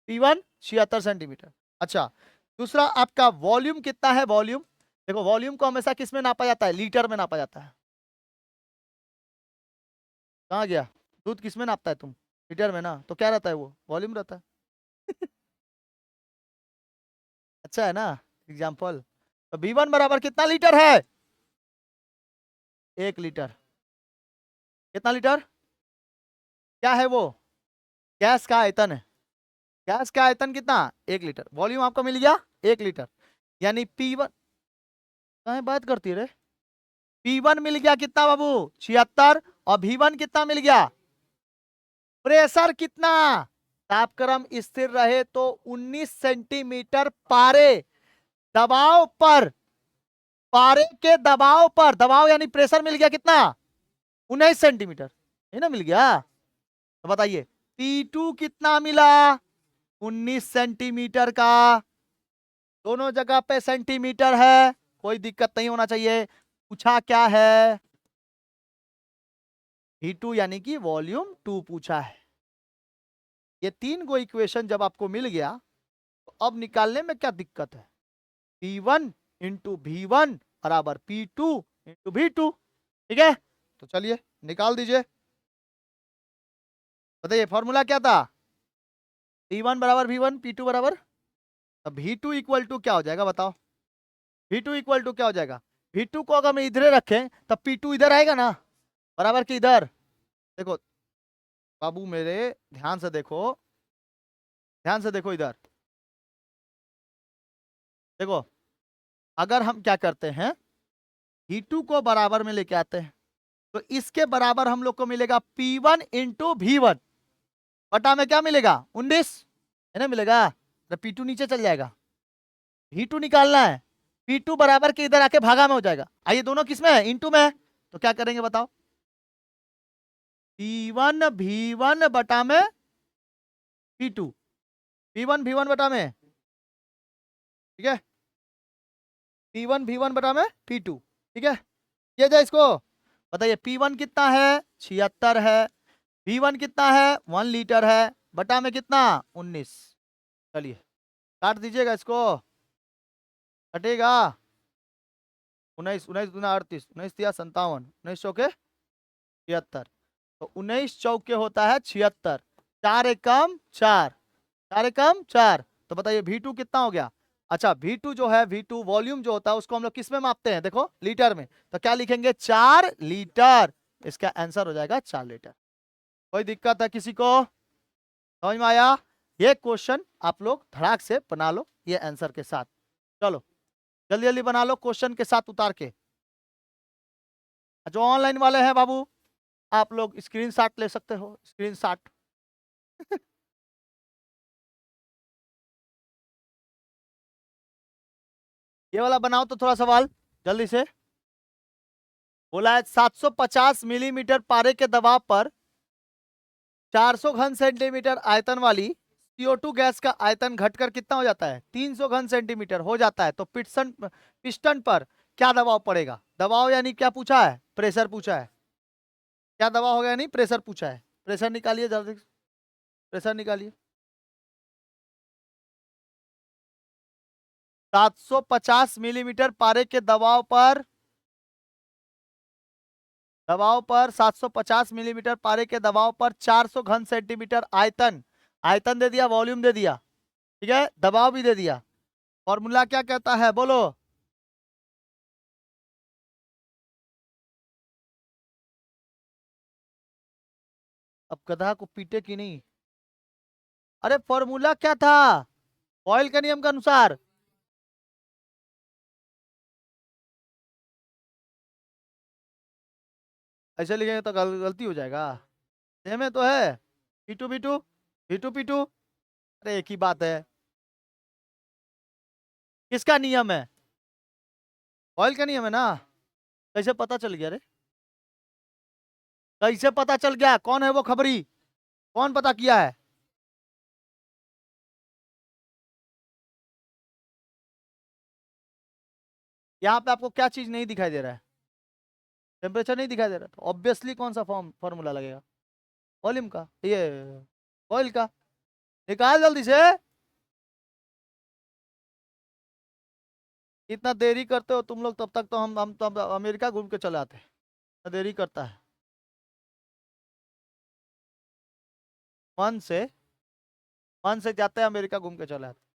P1 76 centimetre. अच्छा, दूसरा आपका वॉल्यूम कितना है, वॉल्यूम। देखो वॉल्यूम को हमेशा किस में नापा जाता है, लीटर में नापा जाता है। कहाँ गया, दूध किस में नापता है तुम, लीटर में ना, तो क्या रहता है वो, वॉल्यूम रहता है। अच्छा है ना एग्जाम्पल। तो V1 बराबर कितना लीटर है, 1 लीटर। कितना लीटर, क्या है वो, गैस का आयतन है। गैस का आयतन कितना, 1 लीटर। वॉल्यूम आपको मिल गया 1 लीटर। यानी P1, कहाँ बात करती रे, P1 मिल गया कितना बाबू, 76। और V1 कितना मिल गया, प्रेशर कितना, तापक्रम स्थिर रहे तो 19 सेंटीमीटर पारे दबाव पर, पारे के दबाव पर, दबाव यानी प्रेशर मिल गया कितना, 19 सेंटीमीटर, है ना, मिल गया। तो बताइए P2 कितना मिला, 19 सेंटीमीटर का। दोनों जगह पे सेंटीमीटर है, कोई दिक्कत नहीं होना चाहिए। पूछा क्या है, V2 यानी कि वॉल्यूम 2 पूछा है। ये 3 गो इक्वेशन जब आपको मिल गया तो अब निकालने में क्या दिक्कत है, P1 इंटू V1 बराबर P2 इंटू V2। ठीक है, तो चलिए निकाल दीजिए। बताइए फॉर्मूला क्या था, P1 बराबर V1, P2 बराबर, अब V2 इक्वल टू क्या हो जाएगा बताओ, V2 इक्वल टू क्या हो जाएगा, V2 को अगर मैं इधर रखें तब P2 इधर आएगा ना, बराबर कि इधर। देखो बाबू मेरे, ध्यान से देखो, ध्यान से देखो इधर। देखो अगर हम क्या करते हैं, V2 को बराबर में लेके आते हैं तो इसके बराबर हम लोग को मिलेगा P1 इंटू V1 बटा में क्या मिलेगा, 19, है ना मिलेगा। तो P2 नीचे चल जाएगा, V2 निकालना है, P2 बराबर के इधर आके भागा में हो जाएगा। आइए दोनों किस में है, इंटू में है, तो क्या करेंगे बताओ, P1 V1 बटा में P2, P1 V1 बटा में, ठीक है, P1 V1 बटा में P2। ठीक है, ये जाए इसको। बताइए P1 कितना है, 76 है, V1 कितना है, 1 लीटर है, बटा में कितना, 19। चलिए काट दीजिएगा इसको, कटेगा, 19 19 दूना 38, 19 तिया 57, 19 चौके 76। तो 19 चौके होता है 76, 4 एकम 4, 4 एकम 4। तो बताइए V2 कितना हो गया। अच्छा V2 जो है, V2 वॉल्यूम जो होता है उसको हम लोग किस में मापते हैं, देखो लीटर में, तो क्या लिखेंगे, 4 लीटर। इसका आंसर हो जाएगा 4 लीटर। कोई दिक्कत है किसी को, समझ में आया। ये क्वेश्चन आप लोग धड़ाक से बना लो ये आंसर के साथ। चलो जल्दी जल्दी बना लो क्वेश्चन के साथ उतार के। जो ऑनलाइन वाले हैं बाबू, आप लोग स्क्रीनशॉट ले सकते हो, स्क्रीनशॉट। ये वाला बनाओ तो थोड़ा सवाल जल्दी से। बोला है 750 मिलीमीटर पारे के दबाव पर 400 घन सेंटीमीटर आयतन वाली CO2 गैस का आयतन घटकर कितना हो जाता है, 300 घन सेंटीमीटर हो जाता है, तो पिस्टन पिस्टन पर क्या दबाव पड़ेगा। दबाव यानी क्या पूछा है, प्रेशर पूछा है। क्या दबाव हो गया, नहीं प्रेशर पूछा है। प्रेशर निकालिए जल्दी, प्रेशर निकालिए। 750 मिलीमीटर पारे के दबाव पर 750 मिलीमीटर पारे के दबाव पर 400 घन सेंटीमीटर आयतन, आयतन दे दिया, वॉल्यूम दे दिया, ठीक है, दबाव भी दे दिया। फॉर्मूला क्या कहता है बोलो, अब गधा को पीटे कि नहीं। अरे फॉर्मूला क्या था, ऑयल के नियम के अनुसार। ऐसे लिखेंगे तो गलती हो जाएगा। सेम है तो है, P2 P2, P2 P2, अरे एक ही बात है। किसका नियम है, ऑयल का नियम है ना। कैसे पता चल गया रे, कैसे पता चल गया, कौन है वो खबरी, कौन पता किया है। यहाँ पे आपको क्या चीज नहीं दिखाई दे रहा है, टेम्परेचर नहीं दिखाई दे रहा तो ऑब्वियसली कौन सा फॉर्मूला लगेगा? वॉल्यूम का, ये ऑयल का। निकाल जल्दी से। इतना देरी करते हो तुम लोग, तब तक तो हम तो अमेरिका घूम के चले आते हैं। इतना देरी करता है। मन से, मन से जाते हैं अमेरिका घूम के चले आते हैं।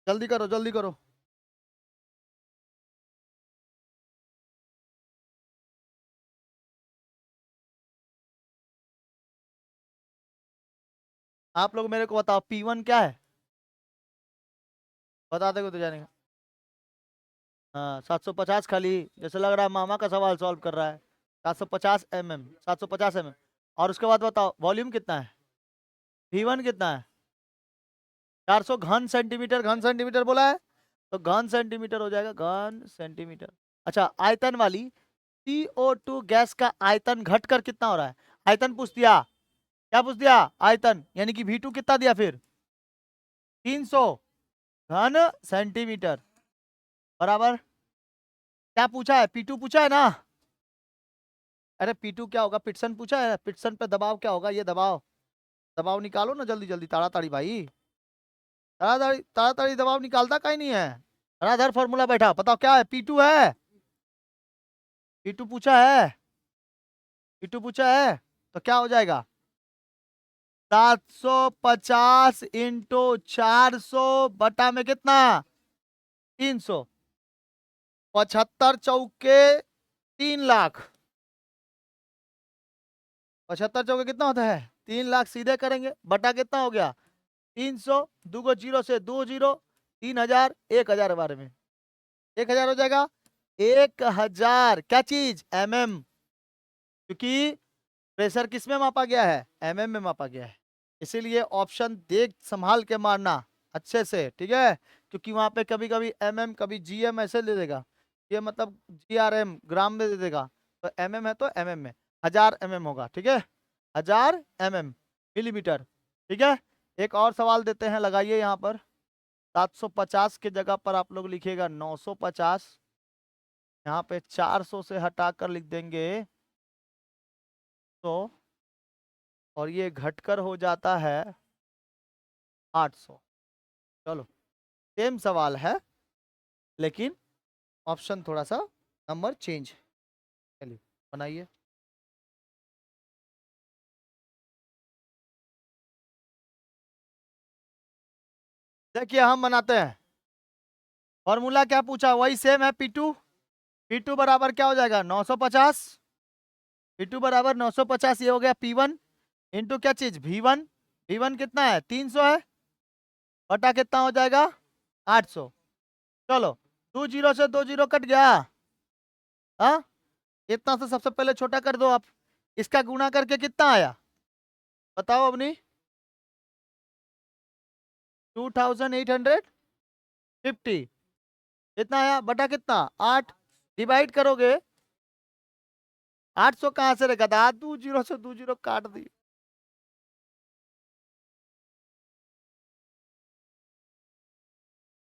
जल्दी करो जल्दी करो। आप लोग मेरे को बताओ P1 क्या है? बता दोगे तो जानेगा। हाँ 750 खाली। जैसे लग रहा है मामा का सवाल सॉल्व कर रहा है। 750 mm, 750 mm। और उसके बाद बताओ वॉल्यूम कितना है? V1 कितना है? 400 घन सेंटीमीटर। घन सेंटीमीटर बोला है तो घन सेंटीमीटर हो जाएगा, घन सेंटीमीटर। अच्छा आयतन वाली, CO2 गैस का आयतन घटकर कितना हो रहा है? आयतन पूछ दिया। क्या पूछ दिया? आयतन, यानी कि V2 कितना दिया फिर? 300 घन सेंटीमीटर बराबर। क्या पूछा है? P2 पूछा है ना? अरे P2 क्या होगा? पिटसन पूछा है। पिटसन पे दबाव क्या होगा? ये दबाव, दबाव निकालो ना जल्दी जल्दी, ताड़ाताड़ी भाई। ताड़ाताड़ी ताड़ाताड़ी, दबाव निकालता कहीं नहीं है। धराधर फॉर्मूला बैठा, बताओ क्या है? P2 है। P2 पूछा है। P2 पूछा है तो क्या हो जाएगा? 750 इंटू 400 बटा में कितना? 300। 75 चौके 3 लाख। 75 चौके कितना होता है? 3 लाख। सीधे करेंगे, बटा कितना हो गया? 300। दो जीरो से 2 जीरो, 3000, 1000 बारे में 1000 हो जाएगा। 1000 क्या चीज? mm। क्योंकि प्रेशर किस में मापा गया है? mm में मापा गया है। इसीलिए ऑप्शन देख संभाल के मारना अच्छे से, ठीक है? क्योंकि वहां पे कभी कभी mm, कभी gm ऐसे दे देगा। ये मतलब grm ग्राम में दे देगा। तो mm है तो mm में 1000 mm होगा, ठीक है? 1000 mm, मिलीमीटर। ठीक है, एक और सवाल देते हैं, लगाइए यहाँ पर। 750 के जगह पर आप लोग लिखिएगा 950। यहाँ पे 400 से हटाकर लिख देंगे तो, और ये घटकर हो जाता है 800। चलो सेम सवाल है, लेकिन ऑप्शन थोड़ा सा नंबर चेंज। चलिए बनाइए। देखिए हम बनाते हैं। फॉर्मूला क्या पूछा? वही सेम है P2। P2 बराबर क्या हो जाएगा? 950। P2 बराबर 950, ये हो गया P1 इंटू क्या चीज? V1। V1 कितना है? 300 है। बटा कितना हो जाएगा? 800। चलो 2 जीरो से 2 जीरो कट गया। हाँ, इतना से सबसे पहले छोटा कर दो आप। इसका गुणा करके कितना आया? बताओ अपनी। 2850। कितना आया? बटा कितना? 8। डिवाइड करोगे, 800 कहाँ से रहेगा? 2 जीरो से 2 जीरो काट दी।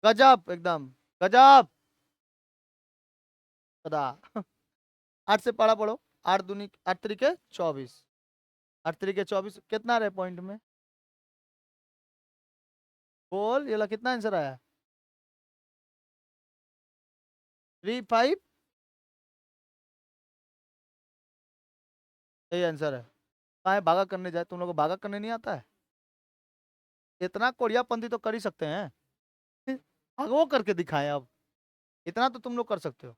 गजब, एकदम गजब। बता। 8 से पढ़ा पढ़ो। 8 दूनी 8 त्रिके 24। 8 त्रिके 24 कितना रहे पॉइंट में? बोल, ये ला कितना आंसर आया? 35। यही आंसर है। कहाँ भागा करने जाए? तुम लोग को भागा करने नहीं आता है? इतना कोढ़ियापंथी तो कर ही सकते हैं। भागो करके दिखाएं अब। इतना तो तुम लोग कर सकते हो।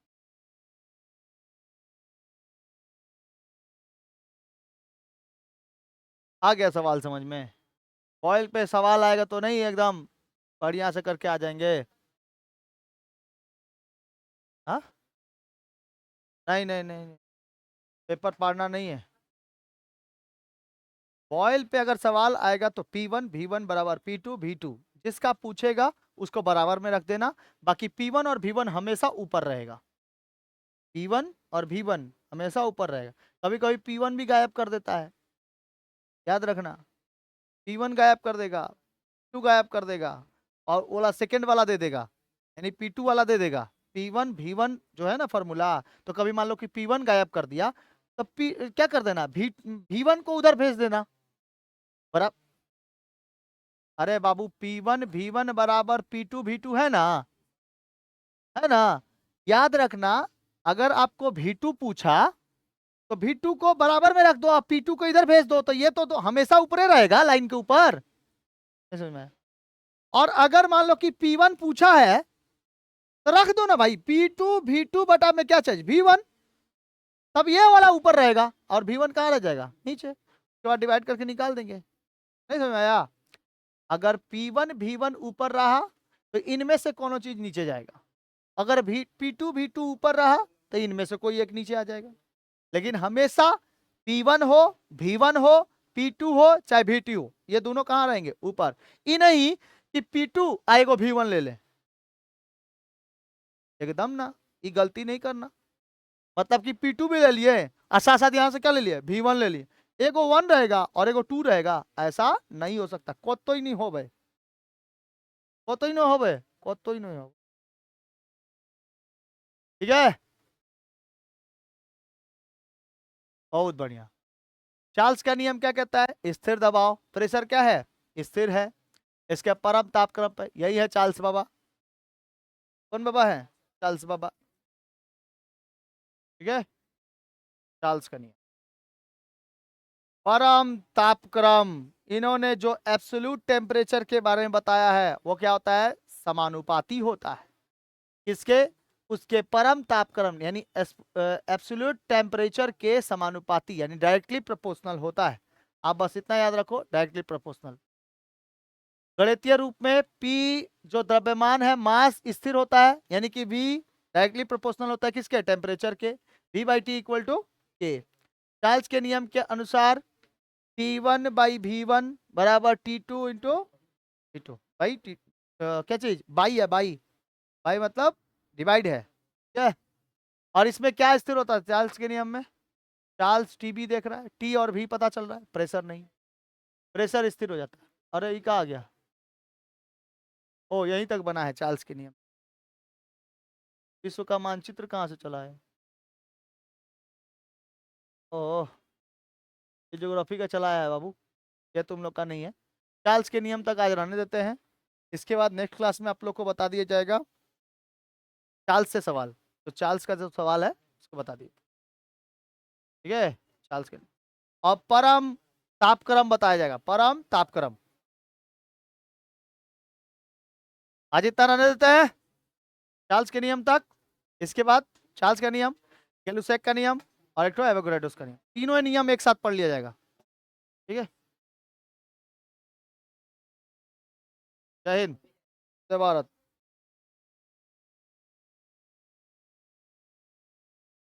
आ गया सवाल समझ में? ऑयल पे सवाल आएगा तो नहीं एकदम बढ़िया से करके आ जाएंगे। हाँ, नहीं नहीं नहीं नहीं, पेपर फाड़ना नहीं है। ऑयल पे अगर सवाल आएगा तो P1 V1 बराबर P2 V2, जिसका पूछेगा उसको बराबर में रख देना। बाकी P1 और V1 हमेशा ऊपर रहेगा। P1 और V1 हमेशा ऊपर रहेगा। कभी कभी P1 भी गायब कर देता है, याद रखना। P1 गायब कर देगा, P2 गायब कर देगा, और वाला सेकंड वाला दे देगा, यानी P2 वाला दे देगा। P1 V1 जो है ना फॉर्मूला, तो कभी मान लो कि P1 गायब कर दिया तो क्या कर देना, V1 को उधर भेज देना बराबर। अरे बाबू P1 V1 बराबर P2 V2 है ना। याद रखना, अगर आपको V2 पूछा तो V2 को बराबर में रख दो, आप P2 को इधर भेज दो, तो ये तो हमेशा ऊपरे रहेगा लाइन के ऊपर, समझ में। और अगर मान लो कि P1 पूछा है तो रख दो ना भाई, P2 V2 बटा में क्या चाहिए V1, तब ये वाला ऊपर रहेगा और V1 कहाँ रह जाएगा नीचे, उसके बाद डिवाइड करके निकाल देंगे। नहीं समझ में आया। अगर P1 V1 ऊपर रहा तो इनमें से कोनो चीज नीचे जाएगा, अगर P2 V2 ऊपर रहा तो इनमें से कोई एक नीचे आ जाएगा। लेकिन हमेशा P1 हो V1 हो P2 हो चाहे V2 हो, ये दोनों कहाँ रहेंगे ऊपर। ये नहीं कि P2 आएगा V1 ले ले, एकदम ना, ये गलती नहीं करना। मतलब कि P2 भी ले लिए और साथ साथ यहाँ से क्या ले लिए V1 ले लिए, एगो 1 रहेगा और एगो 2 रहेगा, ऐसा नहीं हो सकता, कोतो ही नहीं हो भाई, कोतो ही नहीं हो भाई, कोतो ही नहीं हो। ठीक है, बहुत बढ़िया। चार्ल्स का नियम क्या कहता है, स्थिर दबाव प्रेशर क्या है, स्थिर है, इसके परम तापक्रम पे, यही है चार्ल्स बाबा। कौन बाबा है, चार्ल्स बाबा। ठीक है, चार्ल्स का नियम, परम तापक्रम, इन्होंने जो एब्सोल्यूट टेम्परेचर के बारे में बताया है वो क्या होता है, समानुपाती होता है किसके, उसके परम तापक्रम यानी एब्सोल्यूट टेम्परेचर के समानुपाती, यानी डायरेक्टली प्रोपोर्शनल होता है। आप बस इतना याद रखो, डायरेक्टली प्रोपोर्शनल। गणितीय रूप में P जो द्रव्यमान है मास स्थिर होता है, यानी कि V डायरेक्टली प्रोपोर्शनल होता है किसके, टेम्परेचर के, V/T equal to K। Charles के नियम के अनुसार T1/V1 बराबर T2 into T2 by T, क्या चीज बाई है, बाई मतलब डिवाइड है, क्या है? और इसमें क्या स्थिर होता है चार्ल्स के नियम में, चार्ल्स टीबी देख रहा है, टी और भी पता चल रहा है, प्रेशर नहीं, प्रेशर स्थिर हो जाता है। अरे ये कहा आ गया, ओ यहीं तक बना है चार्ल्स के नियम। विश्व का मानचित्र कहाँ से चला है, ओह ये ज्योग्राफी का चला है बाबू, ये तुम लोग का नहीं है। चार्ल्स के नियम तक आज रहने देते हैं, इसके बाद नेक्स्ट क्लास में आप लोग को बता दिया जाएगा चार्ल्स से सवाल, तो चार्ल्स का जो सवाल है उसको बता दिए। ठीक है, चार्ल्स के और परम तापक्रम बताया जाएगा, परम तापक्रम। आज इतना रहने देते हैं चार्ल्स के नियम तक, इसके बाद चार्ल्स का नियम, गै-लुसैक का नियम और एक तो एवोगैड्रोस का नियम, तीनों नियम एक साथ पढ़ लिया जाएगा। ठीक है, जय हिंद, जय भारत।